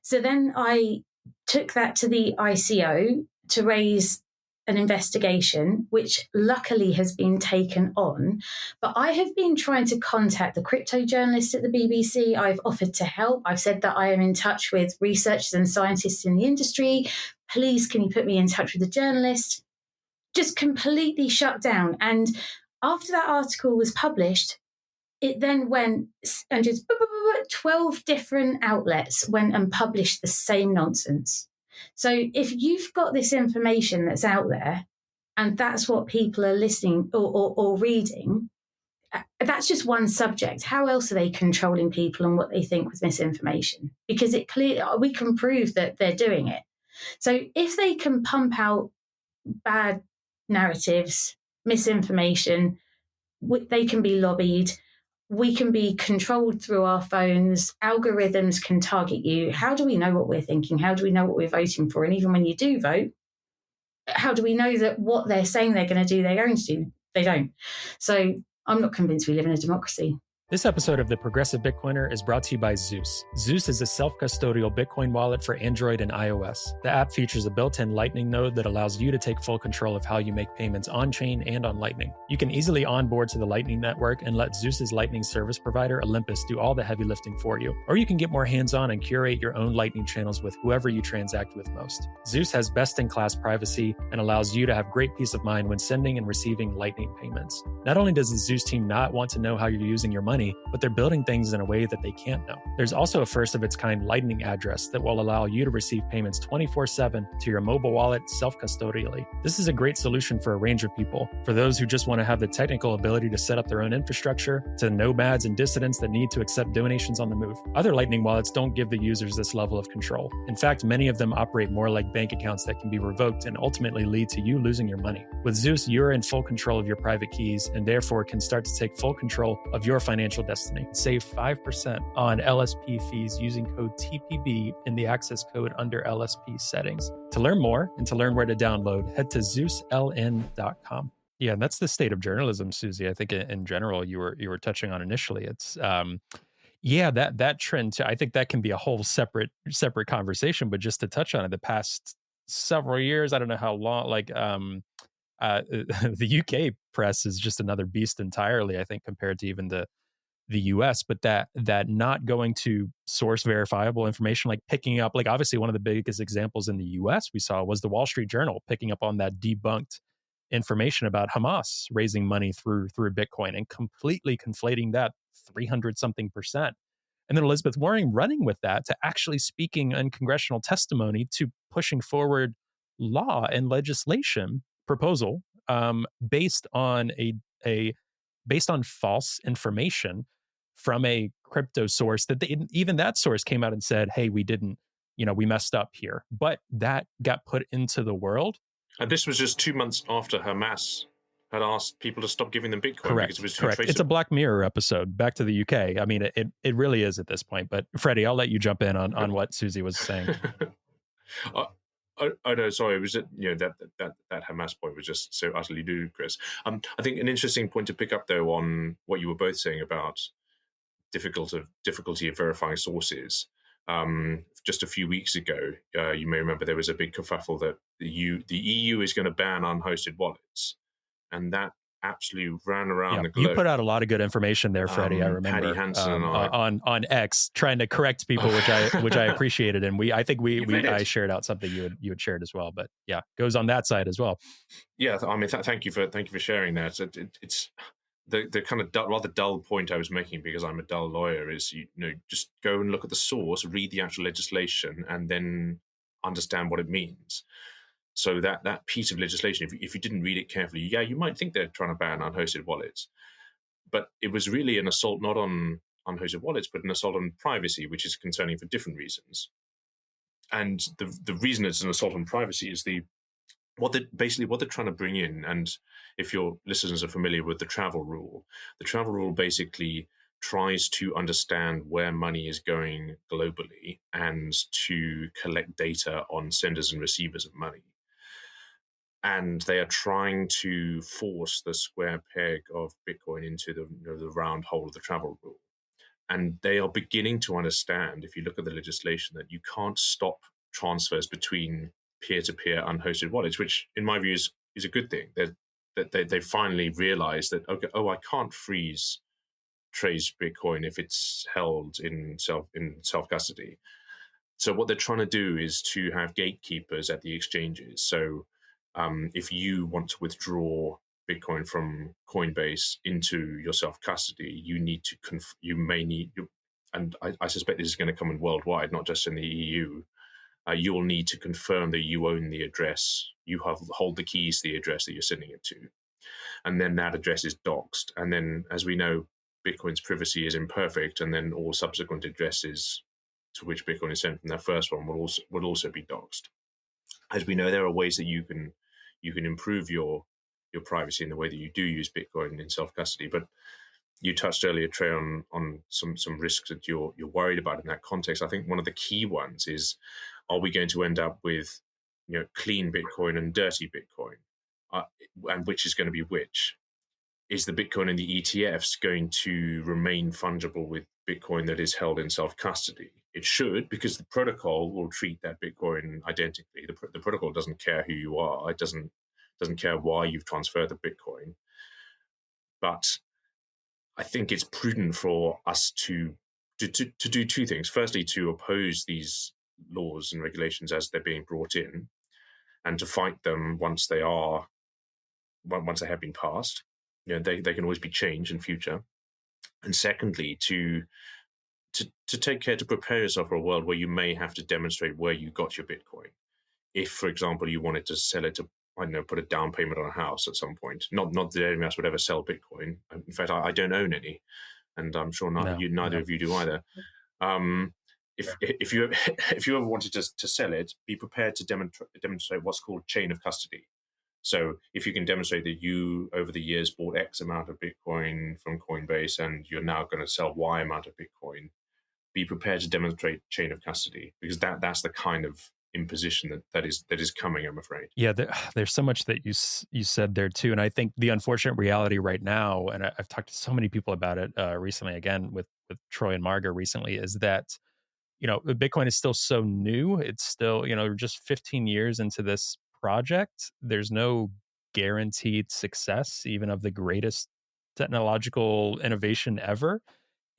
So then I took that to the ICO to raise an investigation, which luckily has been taken on. But I have been trying to contact the crypto journalist at the BBC. I've offered to help. I've said that I am in touch with researchers and scientists in the industry. Please, can you put me in touch with the journalist? Just completely shut down. And after that article was published, it then went and just 12 different outlets went and published the same nonsense. So if you've got this information that's out there and that's what people are listening or reading, that's just one subject. How else are they controlling people and what they think with misinformation? Because we can prove that they're doing it. So if they can pump out bad narratives, misinformation, they can be lobbied. We can be controlled through our phones. Algorithms can target you. How do we know what we're thinking? How do we know what we're voting for? And even when you do vote, how do we know that what they're saying they're going to do, they're going to do? They don't. So I'm not convinced we live in a democracy. This episode of The Progressive Bitcoiner is brought to you by Zeus. Zeus is a self-custodial Bitcoin wallet for Android and iOS. The app features a built-in Lightning node that allows you to take full control of how you make payments on-chain and on Lightning. You can easily onboard to the Lightning network and let Zeus's Lightning service provider, Olympus, do all the heavy lifting for you. Or you can get more hands-on and curate your own Lightning channels with whoever you transact with most. Zeus has best-in-class privacy and allows you to have great peace of mind when sending and receiving Lightning payments. Not only does the Zeus team not want to know how you're using your money, money, but they're building things in a way that they can't know. There's also a first of its kind Lightning address that will allow you to receive payments 24/7 to your mobile wallet self-custodially. This is a great solution for a range of people. For those who just want to have the technical ability to set up their own infrastructure, to nomads and dissidents that need to accept donations on the move. Other Lightning wallets don't give the users this level of control. In fact, many of them operate more like bank accounts that can be revoked and ultimately lead to you losing your money. With Zeus, you're in full control of your private keys and therefore can start to take full control of your financial destiny. Save 5% on LSP fees using code TPB in the access code under LSP settings. To learn more and to learn where to download, head to ZeusLN.com. Yeah, and that's the state of journalism, Susie. I think in general you were touching on initially. It's that trend too. I think that can be a whole separate conversation. But just to touch on it, the past several years, I don't know how long, the UK press is just another beast entirely, I think, compared to even the US. But that not going to source verifiable information, like picking up, like obviously one of the biggest examples in the US we saw was the Wall Street Journal picking up on that debunked information about Hamas raising money through Bitcoin and completely conflating that 300 something percent. And then Elizabeth Warren running with that to actually speaking in congressional testimony to pushing forward law and legislation proposal based on based on false information from a crypto source that even that source came out and said, hey, we didn't, we messed up here. But that got put into the world. And this was just 2 months after Hamas had asked people to stop giving them Bitcoin because it was too traceable. It's a Black Mirror episode. Back to the UK. I mean, it really is at this point. But Freddie, I'll let you jump in on what Susie was saying. Oh no, sorry. It was that Hamas point was just so utterly ludicrous. I think an interesting point to pick up though on what you were both saying about difficulty of verifying sources. Just a few weeks ago, you may remember there was a big kerfuffle that the EU is going to ban unhosted wallets, and that absolutely ran around the globe. You put out a lot of good information there, Freddie. I remember Paddy Hansen and I, on X trying to correct people, which I appreciated, and I shared out something you had shared as well. But yeah, goes on that side as well. Yeah, I mean, thank you for sharing that. It's the kind of rather dull point I was making, because I'm a dull lawyer, is just go and look at the source, read the actual legislation, and then understand what it means. So that piece of legislation, if you didn't read it carefully, you might think they're trying to ban unhosted wallets, but it was really an assault not on unhosted wallets, but an assault on privacy, which is concerning for different reasons. And the reason it's an assault on privacy is what they're trying to bring in. And if your listeners are familiar with the travel rule basically tries to understand where money is going globally and to collect data on senders and receivers of money. And they are trying to force the square peg of Bitcoin into the round hole of the travel rule. And they are beginning to understand, if you look at the legislation, that you can't stop transfers between peer-to-peer unhosted wallets, which in my view is a good thing. They finally realized that, okay, I can't freeze trace Bitcoin if it's held in self-custody. So what they're trying to do is to have gatekeepers at the exchanges. So if you want to withdraw Bitcoin from Coinbase into your self-custody, and I suspect this is going to come in worldwide, not just in the EU. You will need to confirm that you own the address. You hold the keys to the address that you're sending it to. And then that address is doxed. And then, as we know, Bitcoin's privacy is imperfect, and then all subsequent addresses to which Bitcoin is sent from that first one will also be doxed. As we know, there are ways that you can improve your privacy in the way that you do use Bitcoin in self-custody. But you touched earlier, Trey, on some risks that you're worried about in that context. I think one of the key ones is, are we going to end up with clean Bitcoin and dirty Bitcoin, and which is going to be which? Is the Bitcoin in the ETFs going to remain fungible with Bitcoin that is held in self-custody? It should, because the protocol will treat that Bitcoin identically. The protocol doesn't care who you are. It doesn't care why you've transferred the Bitcoin. But I think it's prudent for us to do two things. Firstly, to oppose these laws and regulations as they're being brought in, and to fight them once they have been passed. They can always be changed in future. And secondly, to take care to prepare yourself for a world where you may have to demonstrate where you got your Bitcoin. If, for example, you wanted to sell it to, I don't know, put a down payment on a house at some point. Not that anyone else would ever sell Bitcoin. In fact, I don't own any, and I'm sure neither of you do either. If you if you ever wanted to sell it, be prepared to demonstrate what's called chain of custody. So if you can demonstrate that you over the years bought X amount of Bitcoin from Coinbase and you're now going to sell Y amount of Bitcoin, be prepared to demonstrate chain of custody, because that's the kind of imposition that is coming, I'm afraid. Yeah, there's so much that you said there too, and I think the unfortunate reality right now, and I've talked to so many people about it recently, again with Troy and Marga recently, is that Bitcoin is still so new. It's still we're just 15 years into this project. There's no guaranteed success, even of the greatest technological innovation ever.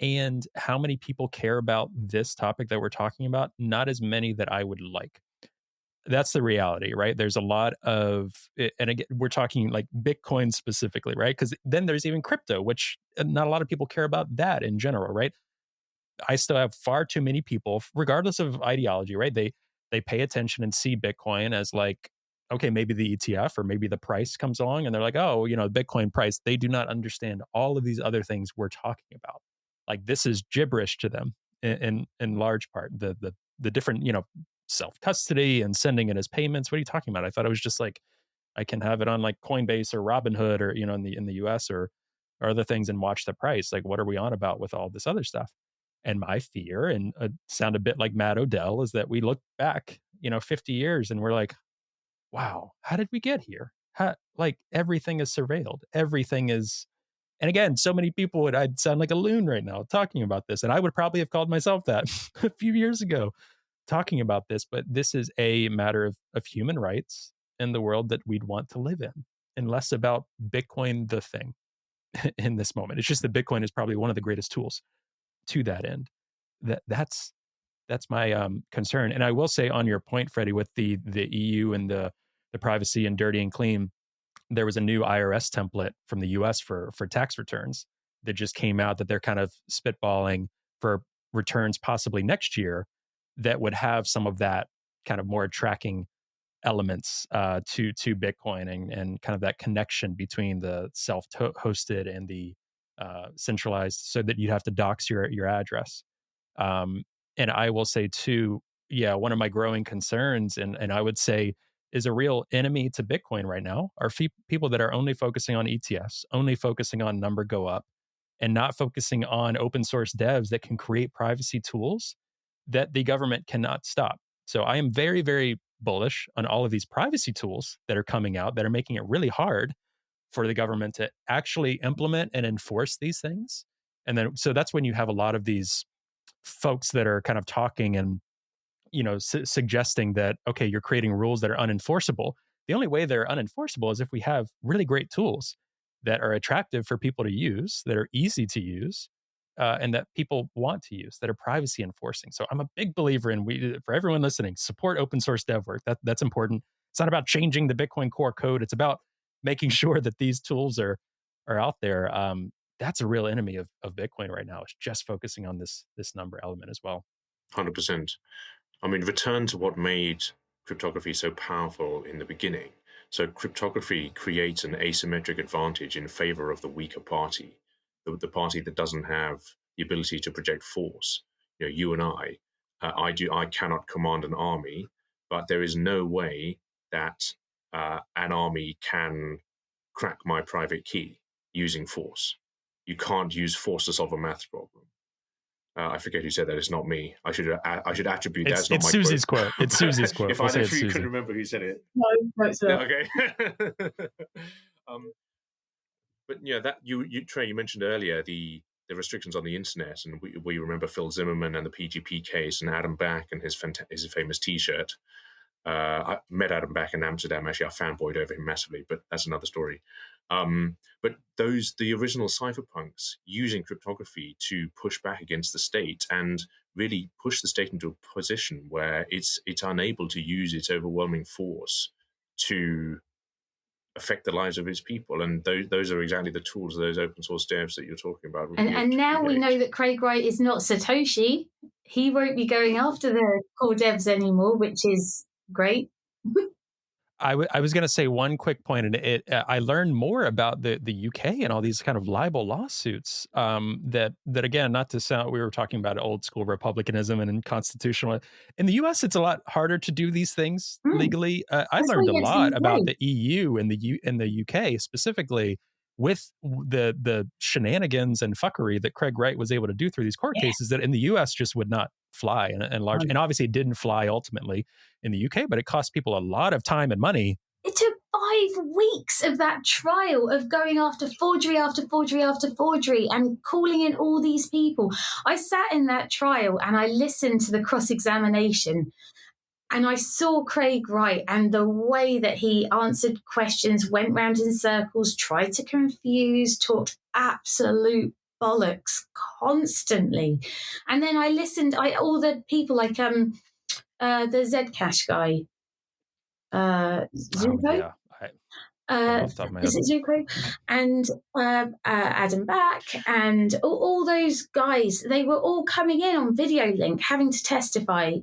And how many people care about this topic that we're talking about? Not as many that I would like. That's the reality, right? There's a lot of, and again, we're talking like Bitcoin specifically, right? Because then there's even crypto, which not a lot of people care about that in general, right? I still have far too many people, regardless of ideology, right? They pay attention and see Bitcoin as like, okay, maybe the ETF or maybe the price comes along, and they're like, oh, Bitcoin price. They do not understand all of these other things we're talking about. Like this is gibberish to them in large part. The different self custody and sending it as payments. What are you talking about? I thought it was just like I can have it on like Coinbase or Robinhood or in the US or other things and watch the price. Like what are we on about with all this other stuff? And my fear, and sound a bit like Matt Odell, is that we look back 50 years and we're like, wow, how did we get here? Like everything is surveilled. Everything is, and again, so many people I'd sound like a loon right now talking about this. And I would probably have called myself that a few years ago talking about this, but this is a matter of human rights in the world that we'd want to live in, and less about Bitcoin, the thing in this moment. It's just that Bitcoin is probably one of the greatest tools to that end. That's my concern. And I will say on your point, Freddie, with the EU and the privacy and dirty and clean, there was a new IRS template from the US for tax returns that just came out that they're kind of spitballing for returns possibly next year that would have some of that kind of more tracking elements to Bitcoin and kind of that connection between the self-hosted and the centralized, so that you'd have to dox your address. Um, and I will say too, yeah, one of my growing concerns, and I would say is a real enemy to Bitcoin right now, are people that are only focusing on ETFs, only focusing on number go up, and not focusing on open source devs that can create privacy tools that the government cannot stop. So I am very, very bullish on all of these privacy tools that are coming out that are making it really hard for the government to actually implement and enforce these things. And then, so that's when you have a lot of these folks that are kind of talking and suggesting that, okay, you're creating rules that are unenforceable. The only way they're unenforceable is if we have really great tools that are attractive for people to use, that are easy to use, and that people want to use, that are privacy enforcing. So I'm a big believer in, for everyone listening, support open source dev work. That's important. It's not about changing the Bitcoin core code. It's about making sure that these tools are out there. That's a real enemy of Bitcoin right now. It's just focusing on this number element as well. 100%. I mean, return to what made cryptography so powerful in the beginning. So cryptography creates an asymmetric advantage in favor of the weaker party, the party that doesn't have the ability to project force. You and I cannot command an army, but there is no way that an army can crack my private key using force. You can't use force to solve a maths problem. I forget who said that. It's not me. I should attribute that. It's not my Susie's quote. It's Susie's quote. If either of you could remember who said it. No, that's Yeah, okay. But yeah, that Trey, you mentioned earlier the restrictions on the internet, and we remember Phil Zimmerman and the PGP case and Adam Back and his famous T-shirt. I met Adam back in Amsterdam. Actually, I fanboyed over him massively, but that's another story. But the original cypherpunks using cryptography to push back against the state and really push the state into a position where it's unable to use its overwhelming force to affect the lives of its people. And those are exactly the tools of those open source devs that you're talking about. And now we know that Craig Wright is not Satoshi. He won't be going after the core devs anymore, which is great. I was going to say one quick point, and I learned more about the UK and all these kind of libel lawsuits. That again, not to sound, we were talking about old school republicanism and constitutional. In the US, it's a lot harder to do these things legally. I learned a lot about the EU and the UK specifically with the shenanigans and fuckery that Craig Wright was able to do through these court cases that in the US just would not fly and large. And obviously, it didn't fly ultimately in the UK, but it cost people a lot of time and money. It took 5 weeks of that trial of going after forgery after forgery after forgery and calling in all these people. I sat in that trial and I listened to the cross-examination and I saw Craig Wright and the way that he answered questions, went round in circles, tried to confuse, talked absolute bollocks constantly. And then I listened, all the people like the Zcash guy, Zuko. Is it Zuko? And Adam Back and all those guys, they were all coming in on video link, having to testify,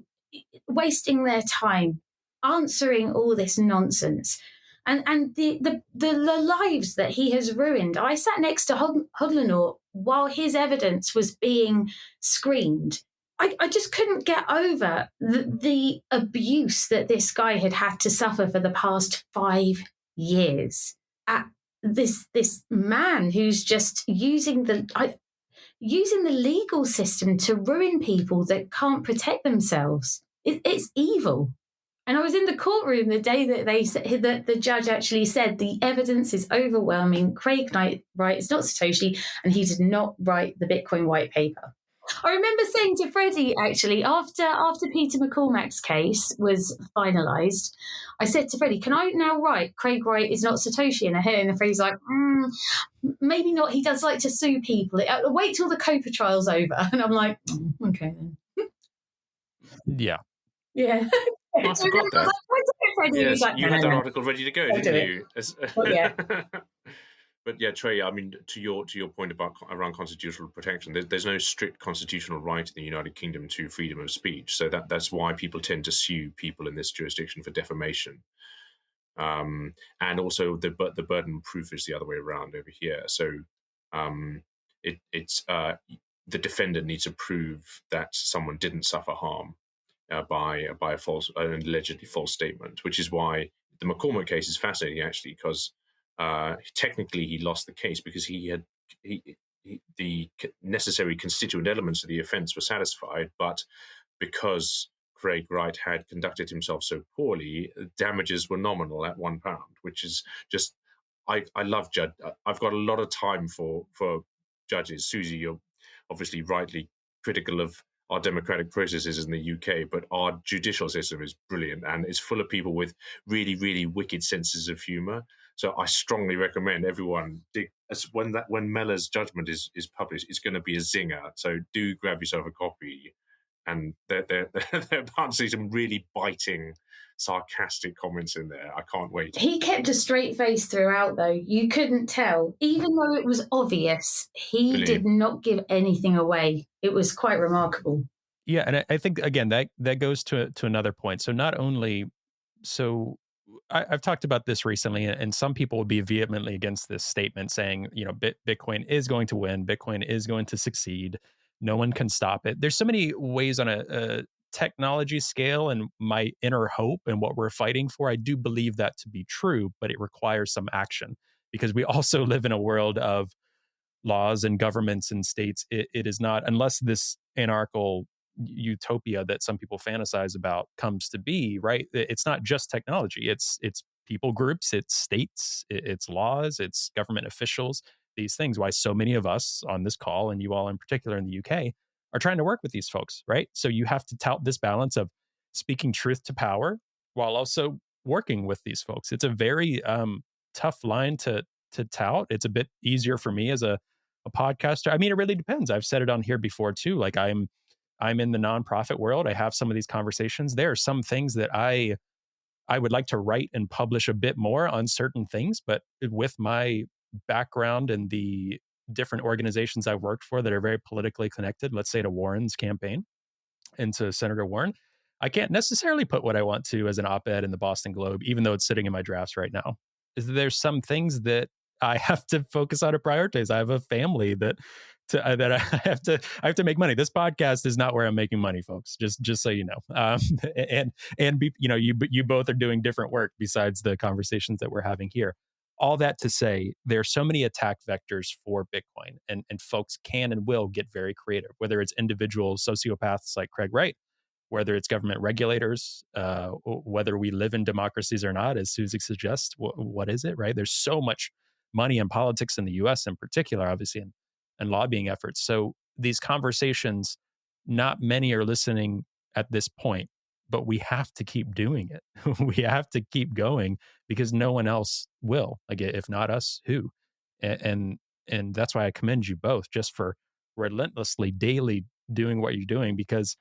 wasting their time, answering all this nonsense. And the lives that he has ruined. I sat next to Hodlonaut while his evidence was being screened. I just couldn't get over the abuse that this guy had to suffer for the past 5 years. At this man who's just using the legal system to ruin people that can't protect themselves. It's evil. And I was in the courtroom the day that the judge actually said the evidence is overwhelming. Craig Wright is not Satoshi, and he did not write the Bitcoin white paper. I remember saying to Freddie, actually, after Peter McCormack's case was finalised, I said to Freddie, can I now write Craig Wright is not Satoshi in a hearing? And Freddie's like, maybe not. He does like to sue people. Wait till the COPA trial's over. And I'm like, okay then. Yeah. Yeah. I forgot that. Yes, like, you had that article ready to go, didn't you? Yeah. But yeah, Trey, I mean, to your point around constitutional protection, there's no strict constitutional right in the United Kingdom to freedom of speech. So that's why people tend to sue people in this jurisdiction for defamation. And also the burden of proof is the other way around over here. So it's the defendant needs to prove that someone didn't suffer harm by a false, an allegedly false statement, which is why the McCormack case is fascinating, actually, because technically he lost the case because the necessary constituent elements of the offence were satisfied, but because Craig Wright had conducted himself so poorly, damages were nominal at £1, which is just, I love judge. I've got a lot of time for judges. Susie, you're obviously rightly critical of our democratic processes in the UK, but our judicial system is brilliant and it's full of people with really, really wicked senses of humour. So I strongly recommend everyone when Mellor's judgment is published, it's going to be a zinger. So do grab yourself a copy. And there are some really biting, sarcastic comments in there. I can't wait. He kept a straight face throughout, though. You couldn't tell. Even though it was obvious, he did not give anything away. It was quite remarkable. Yeah, and I think, again, that goes to another point. So not only... I've talked about this recently, and some people would be vehemently against this statement saying, Bitcoin is going to win. Bitcoin is going to succeed. No one can stop it. There's so many ways on a technology scale, and my inner hope and what we're fighting for, I do believe that to be true, but it requires some action because we also live in a world of laws and governments and states. It is not, unless this anarchical utopia that some people fantasize about comes to be, right? It's not just technology. It's people groups, it's states, it's laws, it's government officials, these things. Why so many of us on this call, and you all in particular in the UK, are trying to work with these folks, right? So you have to tout this balance of speaking truth to power while also working with these folks. It's a very tough line to tout. It's a bit easier for me as a podcaster. I mean, it really depends. I've said it on here before too. Like I'm in the nonprofit world. I have some of these conversations. There are some things that I I would like to write and publish a bit more on certain things, but with my background and the different organizations I've worked for that are very politically connected, let's say to Warren's campaign and to Senator Warren, I can't necessarily put what I want to as an op-ed in the Boston Globe, even though it's sitting in my drafts right now. There's some things that I have to focus on and prioritize. I have a family that that I have to make money. This podcast is not where I'm making money, folks. Just so you know. And you both are doing different work besides the conversations that we're having here. All that to say, there are so many attack vectors for Bitcoin, and folks can and will get very creative, whether it's individual sociopaths like Craig Wright, whether it's government regulators, whether we live in democracies or not, as Susie suggests. What is it, right? There's so much money in politics in the US in particular, obviously, and lobbying efforts. So these conversations, not many are listening at this point, but we have to keep doing it. We have to keep going because no one else will. Like, if not us, who? And that's why I commend you both just for relentlessly, daily doing what you're doing, because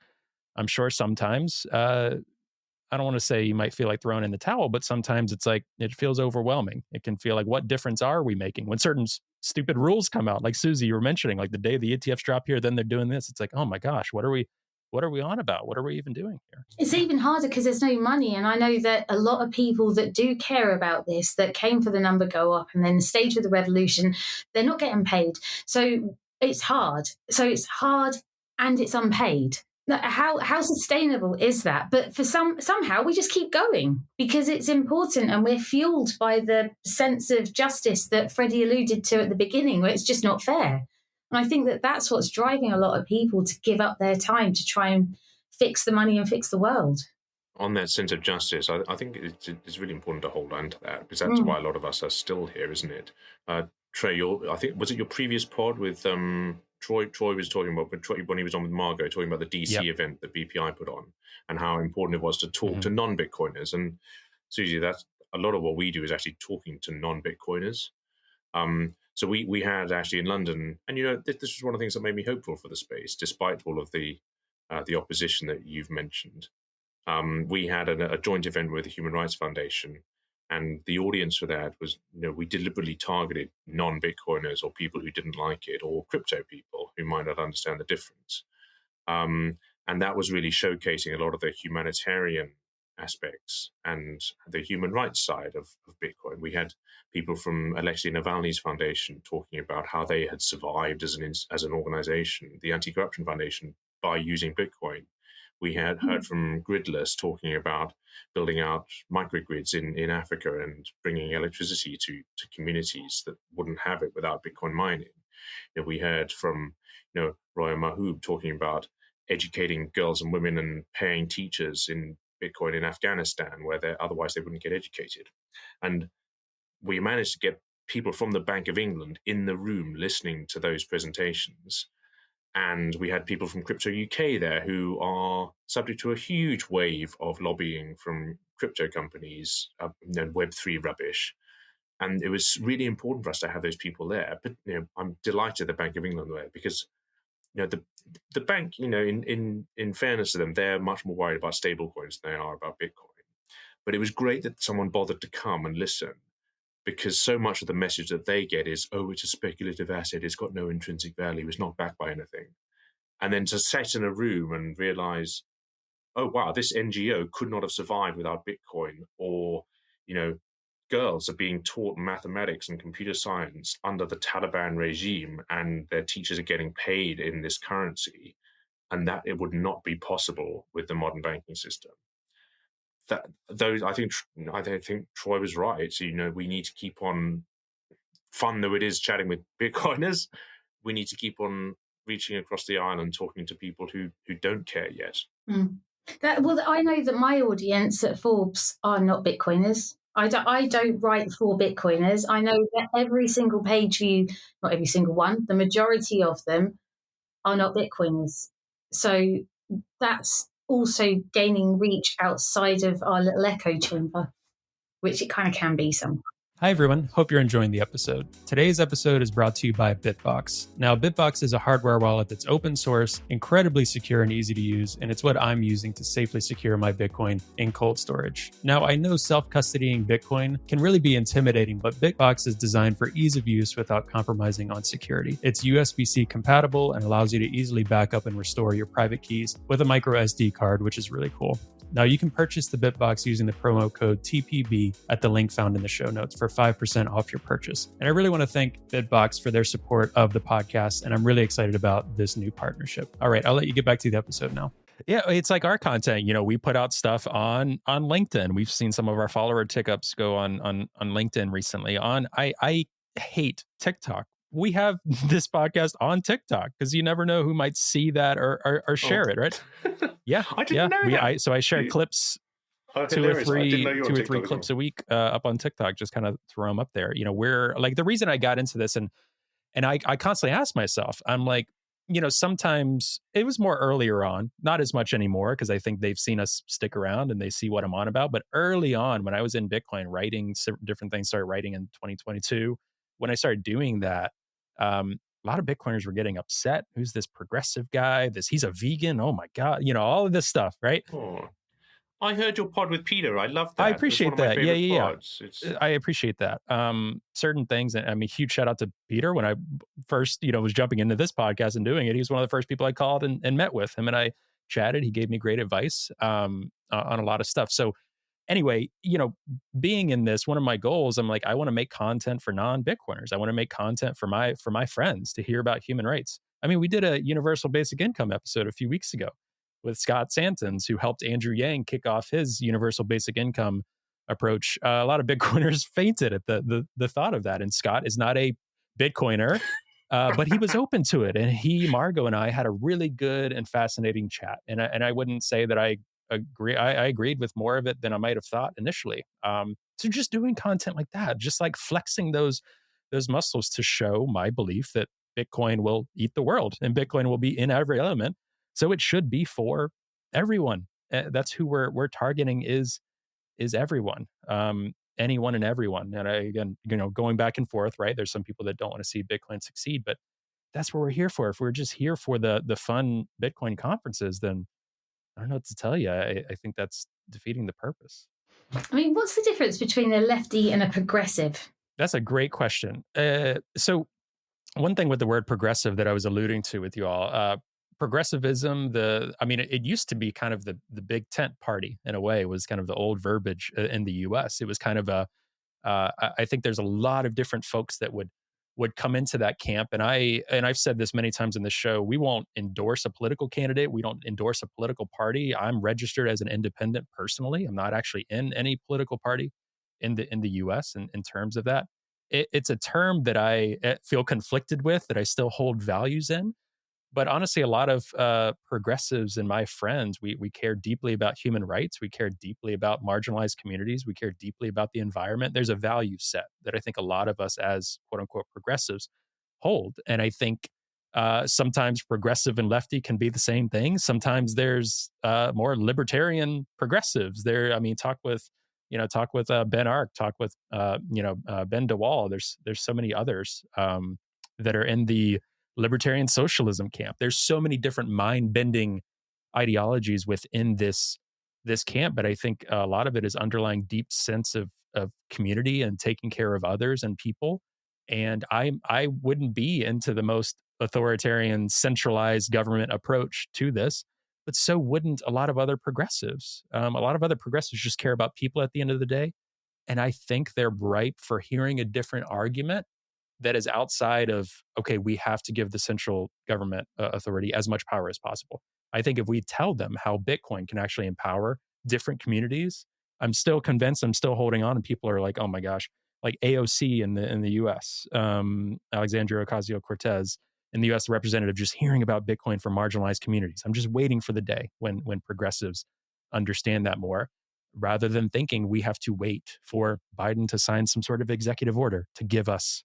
I'm sure sometimes, I don't want to say you might feel like throwing in the towel, but sometimes it's like, it feels overwhelming. It can feel like, what difference are we making when certain stupid rules come out? Like Susie, you were mentioning, like the day the ETFs drop here, then they're doing this. It's like, oh my gosh, what are we on about? What are we even doing here? It's even harder because there's no money. And I know that a lot of people that do care about this, that came for the number go up and then stayed with the revolution, they're not getting paid. So it's hard. And it's unpaid. How sustainable is that? But for somehow we just keep going because it's important, and we're fueled by the sense of justice that Freddie alluded to at the beginning, where it's just not fair. And I think that that's what's driving a lot of people to give up their time to try and fix the money and fix the world. On that sense of justice, I think it's really important to hold on to that, because that's why a lot of us are still here, isn't it? Trey, I think, was it your previous pod with Troy? Troy was talking about, when he was on with Margot, talking about the DC event that BPI put on and how important it was to talk to non-Bitcoiners. And Susie, that's a lot of what we do is actually talking to non-Bitcoiners. So we had actually in London, and this was one of the things that made me hopeful for the space, despite all of the opposition that you've mentioned. We had a joint event with the Human Rights Foundation, and the audience for that was, we deliberately targeted non-Bitcoiners or people who didn't like it, or crypto people who might not understand the difference. And that was really showcasing a lot of the humanitarian aspects and the human rights side of Bitcoin. We had people from Alexei Navalny's foundation talking about how they had survived as an organization, the Anti-Corruption Foundation, by using Bitcoin. We had heard from Gridless talking about building out microgrids in Africa and bringing electricity to communities that wouldn't have it without Bitcoin mining. We heard from Roya Mahoob talking about educating girls and women and paying teachers in Bitcoin in Afghanistan, where otherwise they wouldn't get educated. And we managed to get people from the Bank of England in the room listening to those presentations. And we had people from Crypto UK there who are subject to a huge wave of lobbying from crypto companies, Web3 rubbish. And it was really important for us to have those people there. But I'm delighted the Bank of England were there, because the bank, in fairness to them, they're much more worried about stablecoins than they are about Bitcoin. But it was great that someone bothered to come and listen, because so much of the message that they get is, oh, it's a speculative asset, it's got no intrinsic value, it's not backed by anything. And then to sit in a room and realize, oh, wow, this NGO could not have survived without Bitcoin, or, girls are being taught mathematics and computer science under the Taliban regime, and their teachers are getting paid in this currency, and that it would not be possible with the modern banking system. I think Troy was right. So, we need to keep on, fun though it is chatting with Bitcoiners, we need to keep on reaching across the island, talking to people who don't care yet. I know that my audience at Forbes are not Bitcoiners. I don't write for Bitcoiners. I know that every single page view, not every single one, the majority of them are not Bitcoiners. So that's also gaining reach outside of our little echo chamber, which it kind of can be some. Hi, everyone. Hope you're enjoying the episode. Today's episode is brought to you by Bitbox. Now, Bitbox is a hardware wallet that's open source, incredibly secure and easy to use, and it's what I'm using to safely secure my Bitcoin in cold storage. Now, I know self-custodying Bitcoin can really be intimidating, but Bitbox is designed for ease of use without compromising on security. It's USB-C compatible and allows you to easily back up and restore your private keys with a micro SD card, which is really cool. Now, you can purchase the Bitbox using the promo code TPB at the link found in the show notes for 5% off your purchase. And I really want to thank Bitbox for their support of the podcast, and I'm really excited about this new partnership. All right, I'll let you get back to the episode now. Yeah, it's like our content. You know, we put out stuff on LinkedIn. We've seen some of our follower tick ups go on LinkedIn recently. I hate TikTok. We have this podcast on TikTok because you never know who might see that or share it, right? Yeah, I didn't know that. So I share clips, two or three clips a week up on TikTok. Just kind of throw them up there. You know, we're like the reason I got into this, and I constantly ask myself, I'm like, you know, sometimes it was more earlier on, not as much anymore because I think they've seen us stick around and they see what I'm on about. But early on, when I was in Bitcoin, writing different things, started writing in 2022. When I started doing that, a lot of Bitcoiners were getting upset. Who's this progressive guy? He's a vegan. Oh my God. You know, all of this stuff, right? Oh, I heard your pod with Peter. I love that. I appreciate It's one that. of my favorite pods. I appreciate that. Certain things, and I mean, huge shout out to Peter when I first, you know, was jumping into this podcast and doing it. He was one of the first people I called and met with him, and I chatted. He gave me great advice on a lot of stuff. So anyway, you know, being in this, one of my goals, I'm like, I want to make content for non-Bitcoiners. I want to make content for my friends to hear about human rights. I mean, we did a universal basic income episode a few weeks ago with Scott Santons, who helped Andrew Yang kick off his universal basic income approach. A lot of Bitcoiners fainted at the thought of that. And Scott is not a Bitcoiner, but he was open to it. And Margot, and I had a really good and fascinating chat. And I wouldn't say that I agreed with more of it than I might have thought initially. So just doing content like that, just like flexing those muscles to show my belief that Bitcoin will eat the world and Bitcoin will be in every element. So it should be for everyone. That's who we're targeting is everyone, anyone and everyone. And again, you know, going back and forth, right? There's some people that don't want to see Bitcoin succeed, but that's what we're here for. If we're just here for the fun Bitcoin conferences, then I don't know what to tell you. I think that's defeating the purpose. I mean, what's the difference between a lefty and a progressive? That's a great question. So one thing with the word progressive that I was alluding to with you all, progressivism, it used to be kind of the big tent party in a way. It was kind of the old verbiage in the US. It was kind of I think there's a lot of different folks that would come into that camp. And I've said this many times in the show, we won't endorse a political candidate. We don't endorse a political party. I'm registered as an independent personally. I'm not actually in any political party in the US in terms of that. It's a term that I feel conflicted with, that I still hold values in. But honestly, a lot of progressives and my friends, we care deeply about human rights. We care deeply about marginalized communities. We care deeply about the environment. There's a value set that I think a lot of us as quote unquote progressives hold. And I think sometimes progressive and lefty can be the same thing. Sometimes there's more libertarian progressives. Talk with Ben Ark, talk with Ben DeWall. There's so many others that are in the libertarian socialism camp. There's so many different mind-bending ideologies within this camp, but I think a lot of it is underlying deep sense of community and taking care of others and people. And I wouldn't be into the most authoritarian, centralized government approach to this, but so wouldn't a lot of other progressives. A lot of other progressives just care about people at the end of the day, and I think they're ripe for hearing a different argument that is outside of, okay, we have to give the central government authority as much power as possible. I think if we tell them how Bitcoin can actually empower different communities, I'm still convinced, I'm still holding on, and people are like, oh my gosh, like AOC in the US, Alexandria Ocasio-Cortez in the US, the representative, just hearing about Bitcoin for marginalized communities. I'm just waiting for the day when progressives understand that more, rather than thinking we have to wait for Biden to sign some sort of executive order to give us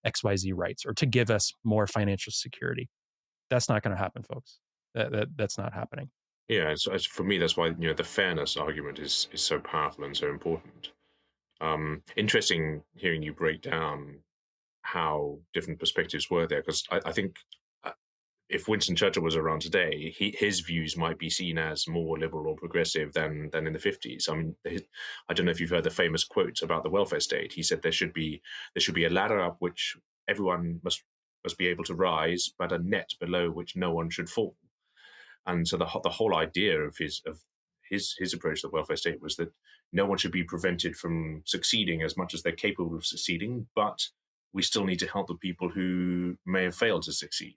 XYZ rights or to give us more financial security. That's not going to happen, folks. That's not happening. Yeah, for me, that's why the fairness argument is so powerful and so important. Interesting hearing you break down how different perspectives were there, because I think if Winston Churchill was around today, his views might be seen as more liberal or progressive than in the 50s. I mean, I don't know if you've heard the famous quote about the welfare state. He said there should be a ladder up which everyone must be able to rise, but a net below which no one should fall. And so the whole idea of his approach to the welfare state was that no one should be prevented from succeeding as much as they're capable of succeeding, but we still need to help the people who may have failed to succeed.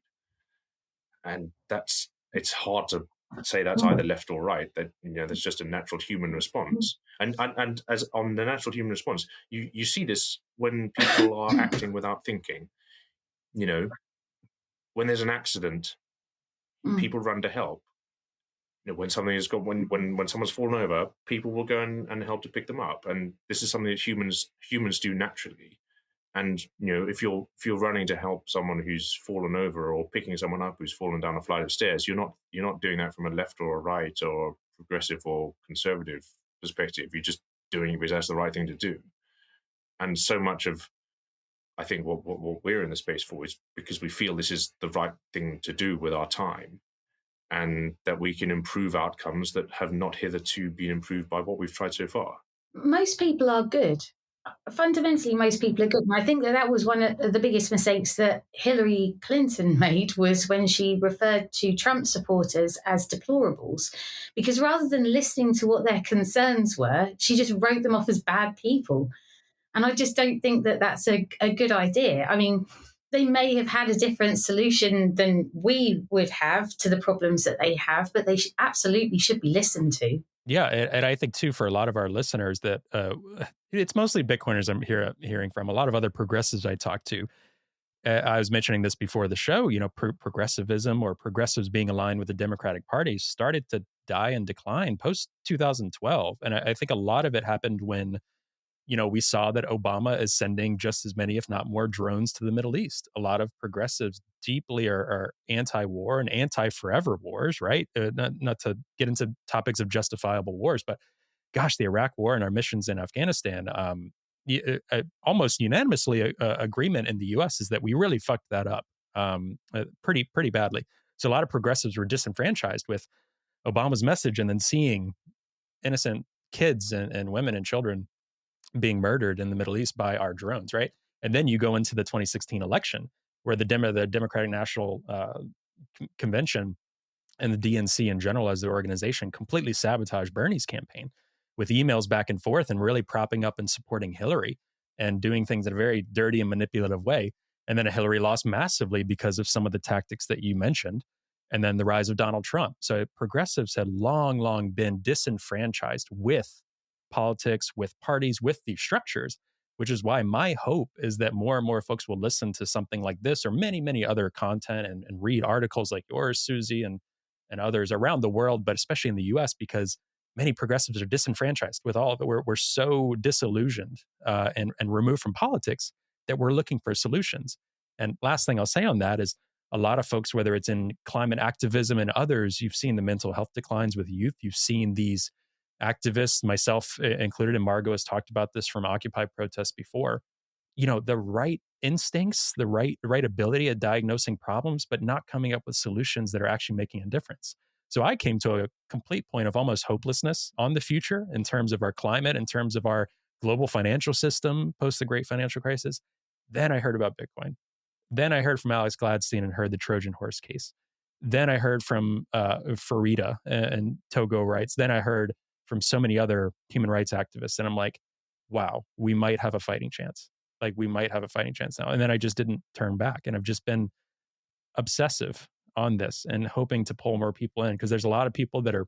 And it's hard to say that's either left or right. That there's just a natural human response, and as on the natural human response, you see this when people are acting without thinking. When there's an accident, people run to help. When something has got when someone's fallen over, people will go and help to pick them up, and this is something that humans do naturally. And if you're running to help someone who's fallen over, or picking someone up who's fallen down a flight of stairs, you're not doing that from a left or a right or progressive or conservative perspective. You're just doing it because that's the right thing to do. And so much of, I think, what we're in the space for is because we feel this is the right thing to do with our time, and that we can improve outcomes that have not hitherto been improved by what we've tried so far. Most people are good. Fundamentally, most people are good. And I think that was one of the biggest mistakes that Hillary Clinton made, was when she referred to Trump supporters as deplorables, because rather than listening to what their concerns were, she just wrote them off as bad people. And I just don't think that that's a good idea. I mean, they may have had a different solution than we would have to the problems that they have, but they absolutely should be listened to. Yeah, and I think too, for a lot of our listeners, that it's mostly Bitcoiners I'm hearing from. A lot of other progressives I talk to, I was mentioning this before the show. Progressivism, or progressives being aligned with the Democratic Party, started to die and decline post 2012, and I think a lot of it happened when we saw that Obama is sending just as many, if not more, drones to the Middle East. A lot of progressives deeply are anti-war and anti-forever wars, right? Not to get into topics of justifiable wars, but gosh, the Iraq War and our missions in Afghanistan, almost unanimously agreement in the U.S. is that we really fucked that up pretty badly. So a lot of progressives were disenfranchised with Obama's message, and then seeing innocent kids and women and children being murdered in the Middle East by our drones, right? And then you go into the 2016 election, where the Democratic National Convention and the DNC in general as the organization completely sabotaged Bernie's campaign with emails back and forth, and really propping up and supporting Hillary and doing things in a very dirty and manipulative way. And then Hillary lost massively because of some of the tactics that you mentioned. And then the rise of Donald Trump. So progressives had long been disenfranchised with politics, with parties, with these structures, which is why my hope is that more and more folks will listen to something like this, or many other content, and read articles like yours, Susie, and others around the world, but especially in the US, because many progressives are disenfranchised with all of it. We're so disillusioned and removed from politics that we're looking for solutions. And last thing I'll say on that is, a lot of folks, whether it's in climate activism and others, you've seen the mental health declines with youth. You've seen these activists, myself included, and Margot has talked about this from Occupy protests before. The right instincts, the right ability at diagnosing problems, but not coming up with solutions that are actually making a difference. So I came to a complete point of almost hopelessness on the future in terms of our climate, in terms of our global financial system post the great financial crisis. Then I heard about Bitcoin. Then I heard from Alex Gladstein and heard the Trojan horse case. Then I heard from Farida and Togo rights. Then I heard from so many other human rights activists. And I'm like, wow, we might have a fighting chance. Like, we might have a fighting chance now. And then I just didn't turn back. And I've just been obsessive on this and hoping to pull more people in, because there's a lot of people that are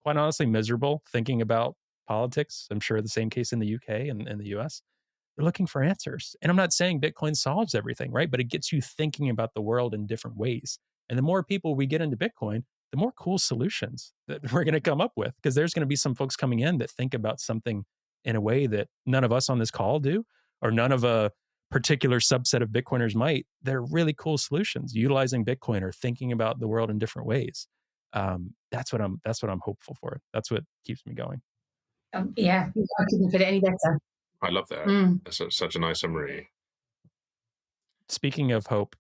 quite honestly miserable thinking about politics. I'm sure the same case in the UK and in the US. They're looking for answers. And I'm not saying Bitcoin solves everything, right? But it gets you thinking about the world in different ways. And the more people we get into Bitcoin, the more cool solutions that we're going to come up with, because there's going to be some folks coming in that think about something in a way that none of us on this call do, or none of a particular subset of Bitcoiners might. They're really cool solutions, utilizing Bitcoin or thinking about the world in different ways. That's what I'm hopeful for. That's what keeps me going. Yeah, I couldn't put it any better. I love that. That's such a nice summary. Speaking of hope,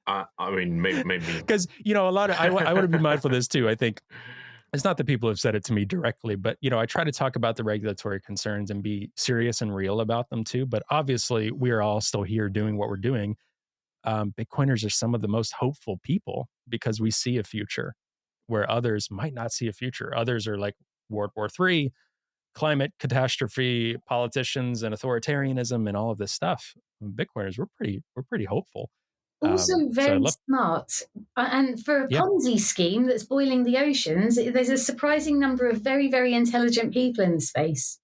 I mean, maybe because a lot of I want to be mindful of this too. I think it's not that people have said it to me directly, but I try to talk about the regulatory concerns and be serious and real about them too. But obviously, we are all still here doing what we're doing. Bitcoiners are some of the most hopeful people because we see a future where others might not see a future. Others are like World War III, climate catastrophe, politicians, and authoritarianism, and all of this stuff. Bitcoiners, we're pretty hopeful. Also So I'd very love, smart. And for a yeah, Ponzi scheme that's boiling the oceans, there's a surprising number of very, very intelligent people in the space.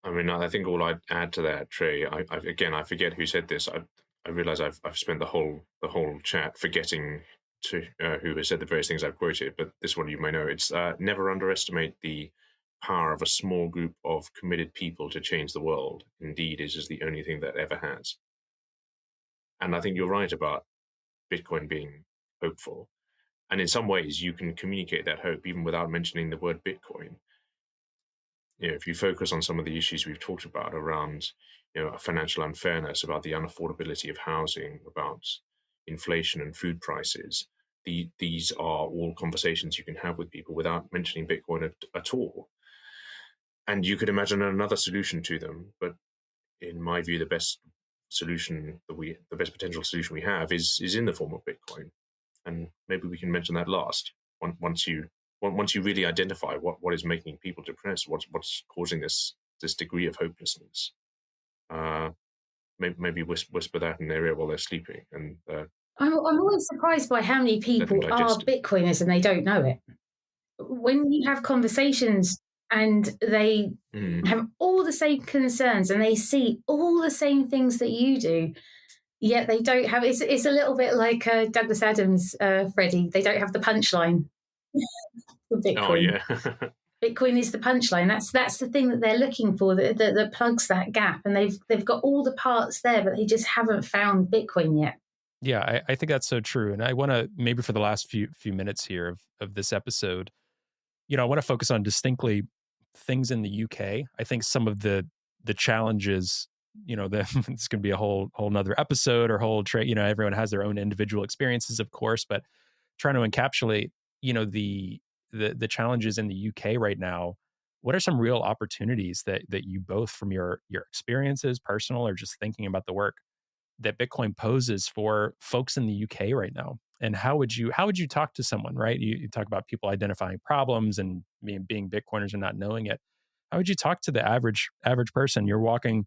I mean, I think all I'd add to that, Trey. I forget who said this. I realize I've spent the whole chat forgetting to who has said the various things I've quoted, but this one you may know. It's never underestimate the power of a small group of committed people to change the world. Indeed, it is the only thing that ever has. And I think you're right about Bitcoin being hopeful. And in some ways, you can communicate that hope even without mentioning the word Bitcoin. If you focus on some of the issues we've talked about around, financial unfairness, about the unaffordability of housing, about inflation and food prices, these are all conversations you can have with people without mentioning Bitcoin at all. And you could imagine another solution to them, but in my view, the best potential solution we have is in the form of Bitcoin. And maybe we can mention that last. Once you really identify what is making people depressed, what's causing this degree of hopelessness, maybe whisper that in their ear while they're sleeping, and I'm always surprised by how many people are Bitcoiners and they don't know it. When you have conversations and they have all the same concerns and they see all the same things that you do, yet they don't have. It's a little bit like Douglas Adams, Freddie. They don't have the punchline for Bitcoin. Oh yeah. Bitcoin is the punchline. That's the thing that they're looking for that plugs that gap, and they've got all the parts there, but they just haven't found Bitcoin yet. Yeah, I think that's so true. And I want to, maybe for the last few minutes here of this episode, I want to focus on distinctly things in the UK. I think some of the challenges, it's going to be a whole nother episode or whole everyone has their own individual experiences, of course, but trying to encapsulate, the challenges in the UK right now. What are some real opportunities that you both, from your experiences, personal or just thinking about the work, that Bitcoin poses for folks in the UK right now? And how would you talk to someone, right? You talk about people identifying problems and being Bitcoiners and not knowing it. How would you talk to the average person? You're walking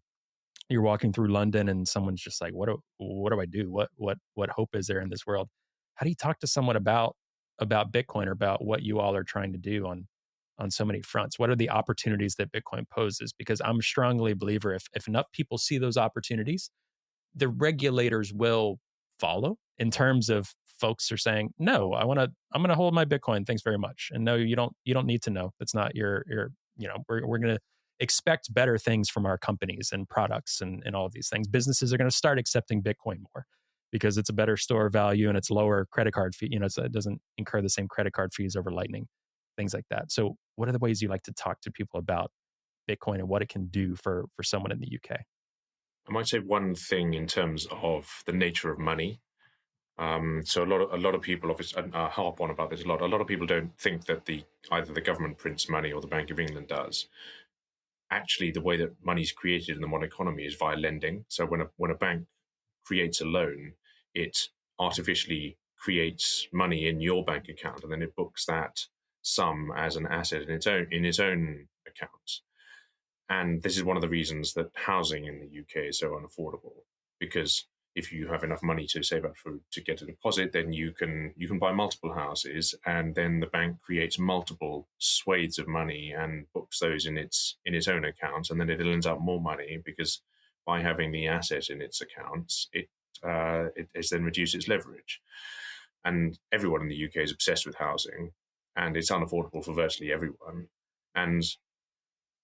through London and someone's just like, what do I do? What hope is there in this world? How do you talk to someone about Bitcoin or about what you all are trying to do on so many fronts? What are the opportunities that Bitcoin poses? Because I'm strongly a believer if enough people see those opportunities, the regulators will follow, in terms of folks are saying, no, I'm going to hold my Bitcoin. Thanks very much. And no, you don't need to know. That's not your, we're going to expect better things from our companies and products and all of these things. Businesses are going to start accepting Bitcoin more because it's a better store of value and it's lower credit card fee. It doesn't incur the same credit card fees over Lightning, things like that. So what are the ways you like to talk to people about Bitcoin and what it can do for someone in the UK? I might say one thing in terms of the nature of money. So a lot of people, obviously, harp on about this a lot. A lot of people don't think that either the government prints money or the Bank of England does. Actually, the way that money is created in the modern economy is via lending. So when a bank creates a loan, it artificially creates money in your bank account, and then it books that sum as an asset in its own account. And this is one of the reasons that housing in the UK is so unaffordable, because if you have enough money to save up to get a deposit, then you can buy multiple houses, and then the bank creates multiple swathes of money and books those in its own account, and then it lends out more money because by having the asset in its accounts, it has then reduced its leverage. And everyone in the UK is obsessed with housing, and it's unaffordable for virtually everyone. And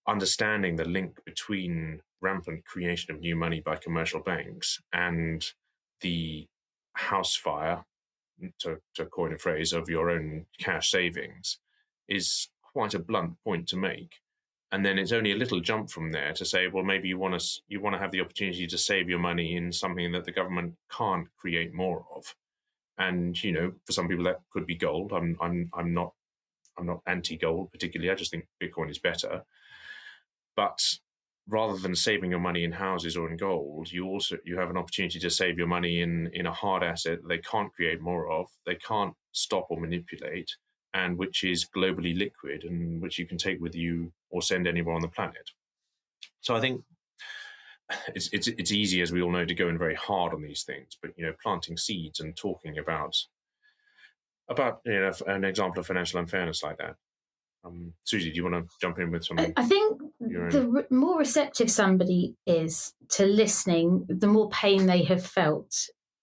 understanding the link between rampant creation of new money by commercial banks and the house fire, to coin a phrase, of your own cash savings is quite a blunt point to make. And then it's only a little jump from there to say, well, maybe you want to have the opportunity to save your money in something that the government can't create more of. And for some people that could be gold. I'm not anti-gold particularly. I just think Bitcoin is better. But rather than saving your money in houses or in gold, you have an opportunity to save your money in a hard asset that they can't create more of, they can't stop or manipulate, and which is globally liquid and which you can take with you or send anywhere on the planet. So I think it's easy, as we all know, to go in very hard on these things, but planting seeds and talking about an example of financial unfairness like that. Susie, do you want to jump in with some? I think the more receptive somebody is to listening, the more pain they have felt.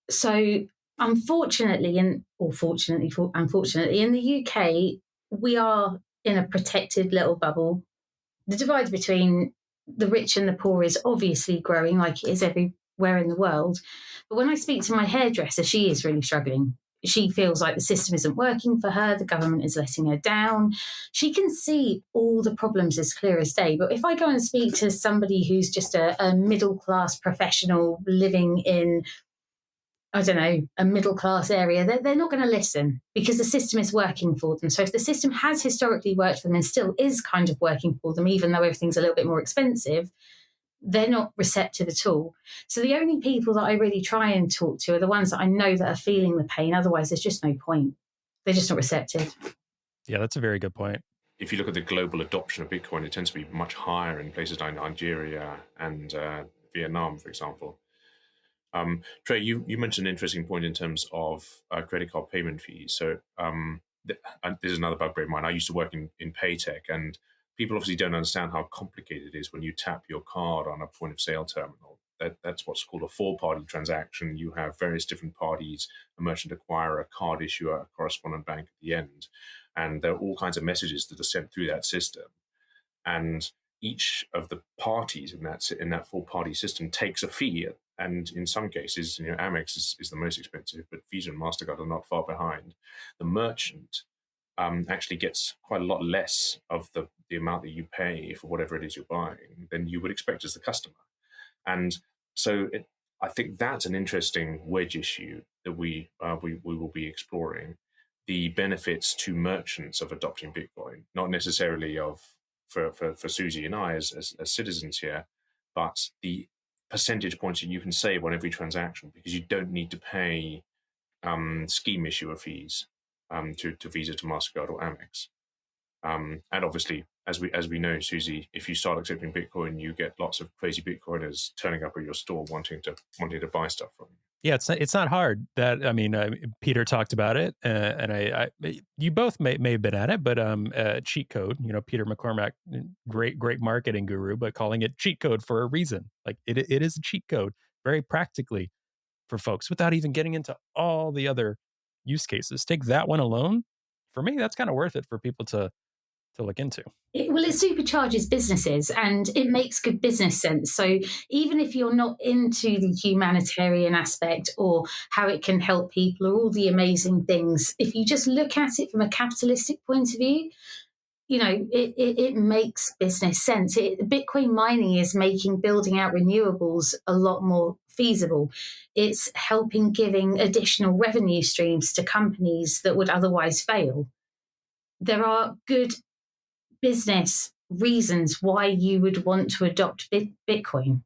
So, unfortunately, unfortunately, in the UK, we are in a protected little bubble. The divide between the rich and the poor is obviously growing, like it is everywhere in the world. But when I speak to my hairdresser, she is really struggling. She feels like the system isn't working for her, the government is letting her down. She can see all the problems as clear as day. But if I go and speak to somebody who's just a middle class professional living in, I don't know, a middle class area, they're not going to listen because the system is working for them. So if the system has historically worked for them and still is kind of working for them, even though everything's a little bit more expensive, they're not receptive at all. So the only people that I really try and talk to are the ones that I know that are feeling the pain. Otherwise, there's just no point. They're just not receptive. Yeah, that's a very good point. If you look at the global adoption of Bitcoin, it tends to be much higher in places like Nigeria and Vietnam, for example. Trey, you mentioned an interesting point in terms of credit card payment fees. So and this is another bugbear of mine. I used to work in paytech, and people obviously don't understand how complicated it is when you tap your card on a point of sale terminal. That's what's called a four-party transaction. You have various different parties, a merchant acquirer, a card issuer, a correspondent bank at the end. And there are all kinds of messages that are sent through that system. And each of the parties in that four-party system takes a fee. And in some cases, Amex is the most expensive, but Visa and MasterCard are not far behind. The merchant actually gets quite a lot less of the amount that you pay for whatever it is you're buying than you would expect as the customer. And so I think that's an interesting wedge issue that we will be exploring. The benefits to merchants of adopting Bitcoin, not necessarily for Susie and I as citizens here, but the percentage points that you can save on every transaction because you don't need to pay scheme issuer fees to Visa, to MasterCard or Amex. And obviously, as we know, Susie, if you start accepting Bitcoin, you get lots of crazy Bitcoiners turning up at your store wanting to buy stuff from you. Yeah, it's not hard. Peter talked about it, and I you both may have been at it, but cheat code. Peter McCormack, great marketing guru, but calling it cheat code for a reason. Like it is a cheat code, very practically for folks, without even getting into all the other use cases. Take that one alone. For me, that's kind of worth it for people to look into. It supercharges businesses and it makes good business sense. So even if you're not into the humanitarian aspect or how it can help people or all the amazing things, if you just look at it from a capitalistic point of view, it makes business sense. Bitcoin mining is making building out renewables a lot more feasible. It's helping giving additional revenue streams to companies that would otherwise fail. There are good business reasons why you would want to adopt Bitcoin.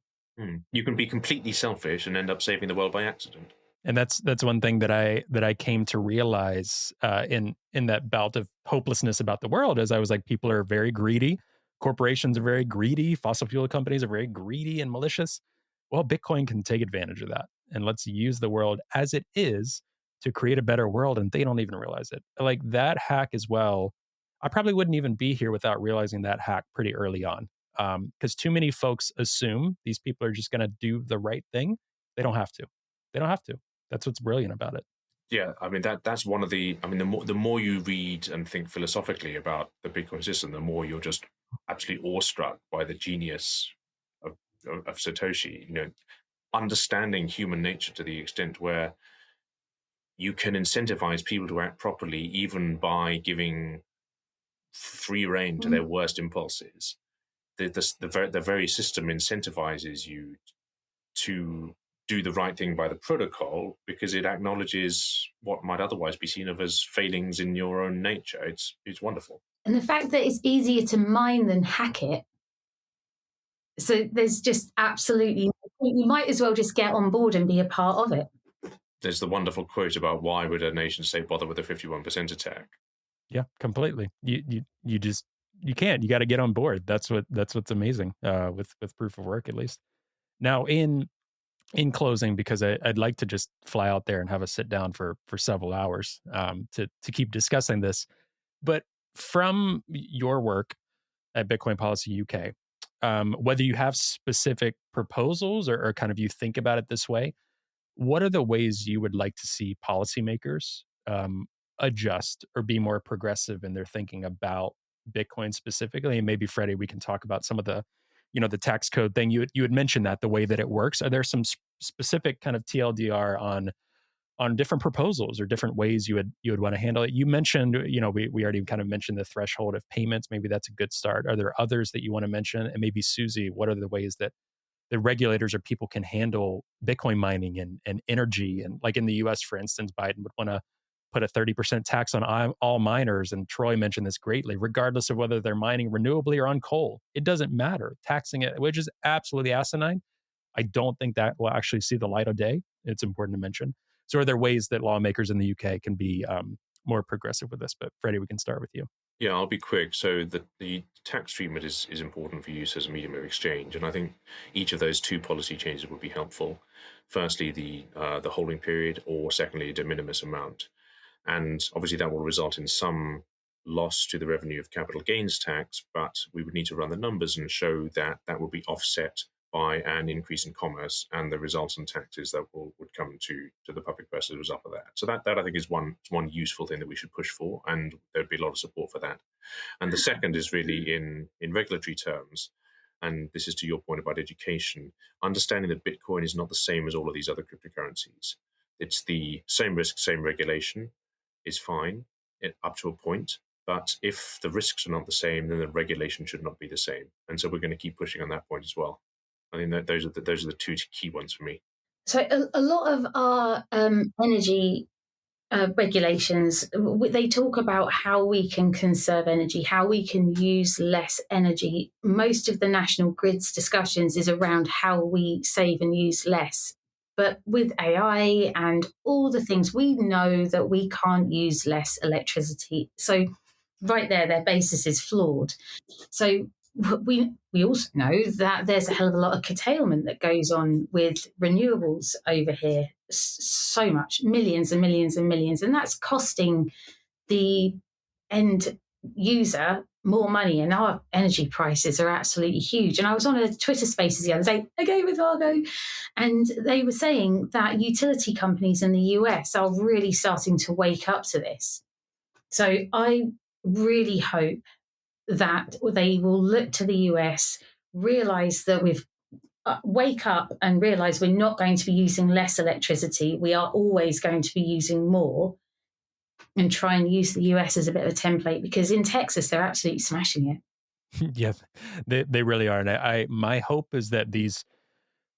You can be completely selfish and end up saving the world by accident. And that's one thing that I came to realize in that bout of hopelessness about the world, as I was like, people are very greedy, corporations are very greedy, fossil fuel companies are very greedy and malicious. Well, Bitcoin can take advantage of that, and let's use the world as it is to create a better world, and they don't even realize it. Like that hack as well. I probably wouldn't even be here without realizing that hack pretty early on, because too many folks assume these people are just going to do the right thing. They don't have to. They don't have to. That's what's brilliant about it. Yeah, I mean that's one of the. I mean, the more you read and think philosophically about the Bitcoin system, the more you're just absolutely awestruck by the genius of Satoshi. Understanding human nature to the extent where you can incentivize people to act properly, even by giving free rein to their worst impulses. the very system incentivizes you to do the right thing by the protocol because it acknowledges what might otherwise be seen of as failings in your own nature. It's wonderful. And the fact that it's easier to mine than hack it. So there's just absolutely, you might as well just get on board and be a part of it. There's the wonderful quote about why would a nation state bother with a 51% attack? Yeah, completely. You can't. You got to get on board. That's what's amazing with proof of work, at least. Now, in closing, because I'd like to just fly out there and have a sit down for several hours to keep discussing this. But from your work at Bitcoin Policy UK, whether you have specific proposals or kind of you think about it this way, what are the ways you would like to see policymakers adjust or be more progressive in their thinking about Bitcoin specifically? And maybe Freddie, we can talk about some of the tax code thing. You had mentioned that the way that it works. Are there some specific kind of TLDR on different proposals or different ways you would want to handle it? You mentioned, we already kind of mentioned the threshold of payments. Maybe that's a good start. Are there others that you want to mention? And maybe Susie, what are the ways that the regulators or people can handle Bitcoin mining and energy? And like in the US, for instance, Biden would want to put a 30% tax on all miners. And Troy mentioned this greatly, regardless of whether they're mining renewably or on coal. It doesn't matter. Taxing it, which is absolutely asinine. I don't think that will actually see the light of day. It's important to mention. So are there ways that lawmakers in the UK can be more progressive with this? But Freddie, we can start with you. Yeah, I'll be quick. So the tax treatment is important for use as a medium of exchange, and I think each of those two policy changes would be helpful. Firstly, the holding period, or secondly, a de minimis amount, and obviously that will result in some loss to the revenue of capital gains tax, but we would need to run the numbers and show that that will be offset by an increase in commerce and the resultant taxes that would come to the public purse as a result of that. So that I think is one useful thing that we should push for, and there'd be a lot of support for that. And the second is really in regulatory terms, and this is to your point about education, understanding that Bitcoin is not the same as all of these other cryptocurrencies. It's the same risk, same regulation is fine up to a point. But if the risks are not the same, then the regulation should not be the same. And so we're going to keep pushing on that point as well. I think that those are the two key ones for me. So a lot of our energy regulations, they talk about how we can conserve energy, how we can use less energy. Most of the national grids discussions is around how we save and use less. But with AI and all the things, we know that we can't use less electricity. So right there, their basis is flawed. So we also know that there's a hell of a lot of curtailment that goes on with renewables over here. So much, millions and millions and millions, and that's costing the end user more money. And our energy prices are absolutely huge. And I was on a Twitter Spaces the other day, again with Argo, and they were saying that utility companies in the US are really starting to wake up to this. So I really hope that they will look to the US, realize that we've wake up and realize we're not going to be using less electricity. We are always going to be using more, and try and use the US as a bit of a template, because in Texas, they're absolutely smashing it. Yeah, they really are. And my hope is that these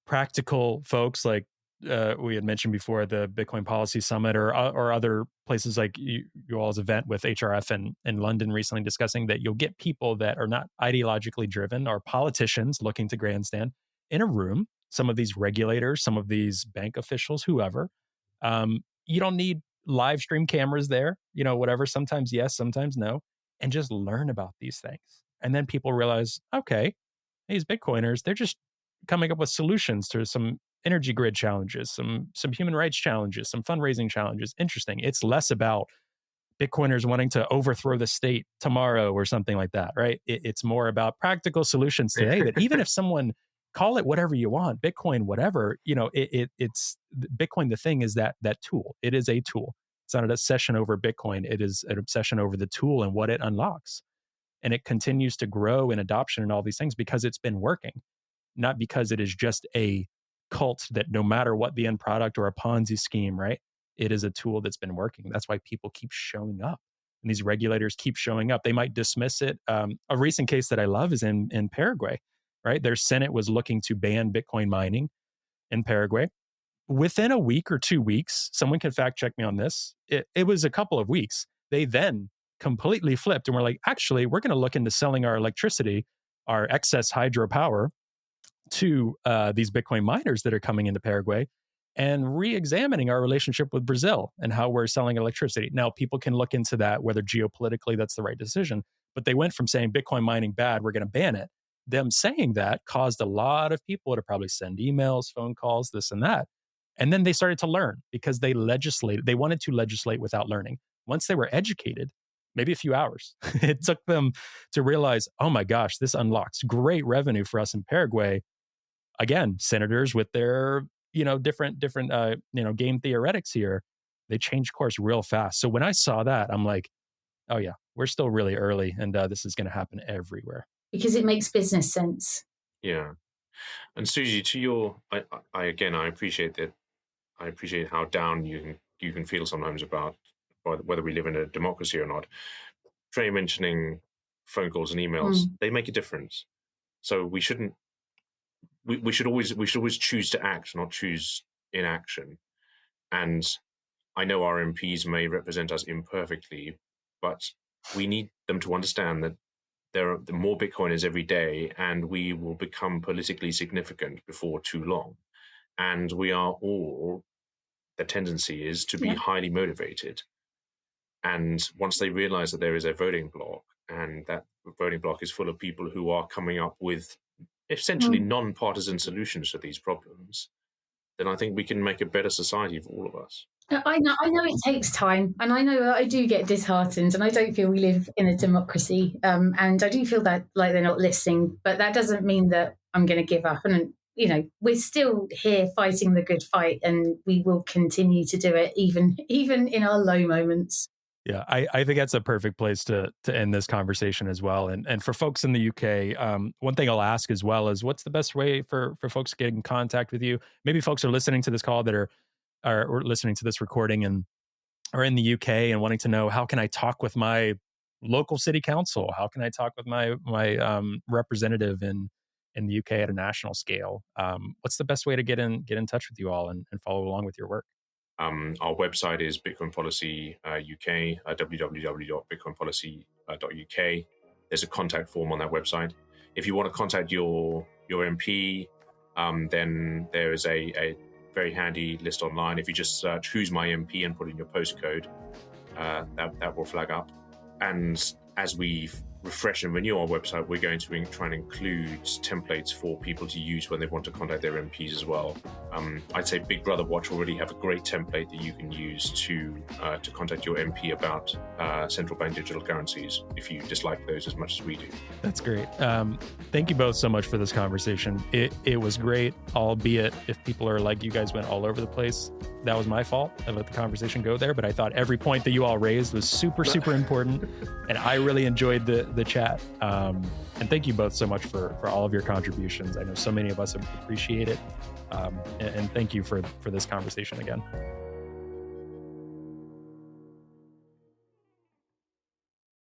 practical folks, like we had mentioned before, the Bitcoin Policy Summit or other places like you all's event with HRF in London recently, discussing that you'll get people that are not ideologically driven or politicians looking to grandstand in a room, some of these regulators, some of these bank officials, whoever. You don't need live stream cameras there, whatever. Sometimes yes, sometimes no. And just learn about these things. And then people realize, okay, these Bitcoiners, they're just coming up with solutions to some energy grid challenges, some human rights challenges, some fundraising challenges. Interesting. It's less about Bitcoiners wanting to overthrow the state tomorrow or something like that, right? It's more about practical solutions today that even if someone call it whatever you want, Bitcoin, whatever, it's Bitcoin. The thing is that tool, it is a tool. It's not an obsession over Bitcoin. It is an obsession over the tool and what it unlocks. And it continues to grow in adoption and all these things because it's been working, not because it is just a cult that no matter what the end product or a Ponzi scheme, right? It is a tool that's been working. That's why people keep showing up. and these regulators keep showing up. They might dismiss it. A recent case that I love is in Paraguay, right? Their Senate was looking to ban Bitcoin mining in Paraguay. Within a week or 2 weeks, someone can fact check me on this. It was a couple of weeks. They then completely flipped and were like, actually, we're going to look into selling our electricity, our excess hydropower to these Bitcoin miners that are coming into Paraguay and re-examining our relationship with Brazil and how we're selling electricity. Now, people can look into that, whether geopolitically that's the right decision. But they went from saying Bitcoin mining bad, we're going to ban it. Them saying that caused a lot of people to probably send emails, phone calls, this and that. And then they started to learn because they legislated. They wanted to legislate without learning. Once they were educated, maybe a few hours, it took them to realize, oh my gosh, this unlocks great revenue for us in Paraguay. Again, senators with their, different game theoretics here, they changed course real fast. So when I saw that, I'm like, oh yeah, we're still really early, and this is going to happen everywhere. Because it makes business sense. Yeah. And Susie, to your, I appreciate that. I appreciate how down you can feel sometimes about whether we live in a democracy or not. Trey mentioning phone calls and emails, they make a difference. So we shouldn't. We should always choose to act, not choose inaction. And I know our MPs may represent us imperfectly, but we need them to understand that there are more Bitcoiners every day, and we will become politically significant before too long. And we are all, the tendency is to be highly motivated. And once they realize that there is a voting bloc, and that voting bloc is full of people who are coming up with essentially non-partisan solutions to these problems, then I think we can make a better society for all of us. I know it takes time, and I know that I do get disheartened, and I don't feel we live in a democracy, and I do feel that like they're not listening, but that doesn't mean that I'm going to give up. And we're still here fighting the good fight, and we will continue to do it even in our low moments. Yeah, I think that's a perfect place to end this conversation as well. And for folks in the UK, one thing I'll ask as well is, what's the best way for folks to get in contact with you? Maybe folks are listening to this call that are listening to this recording and are in the UK and wanting to know, how can I talk with my local city council? How can I talk with my representative in the UK at a national scale? What's the best way to get in touch with you all and follow along with your work? Our website is Bitcoin Policy UK, www.bitcoinpolicy.uk. There's a contact form on that website. If you want to contact your MP, then there is a very handy list online. If you just search "Who's my MP" and put in your postcode, that will flag up. And as we refresh and renew our website, we're going to try and include templates for people to use when they want to contact their MPs as well. I'd say Big Brother Watch already have a great template that you can use to contact your MP about central bank digital currencies, if you dislike those as much as we do. That's great. Thank you both so much for this conversation. It was great, albeit if people are like, you guys went all over the place, that was my fault. I let the conversation go there, but I thought every point that you all raised was super, super important. And I really enjoyed the chat. And thank you both so much for all of your contributions. I know so many of us appreciate it. And thank you for this conversation again.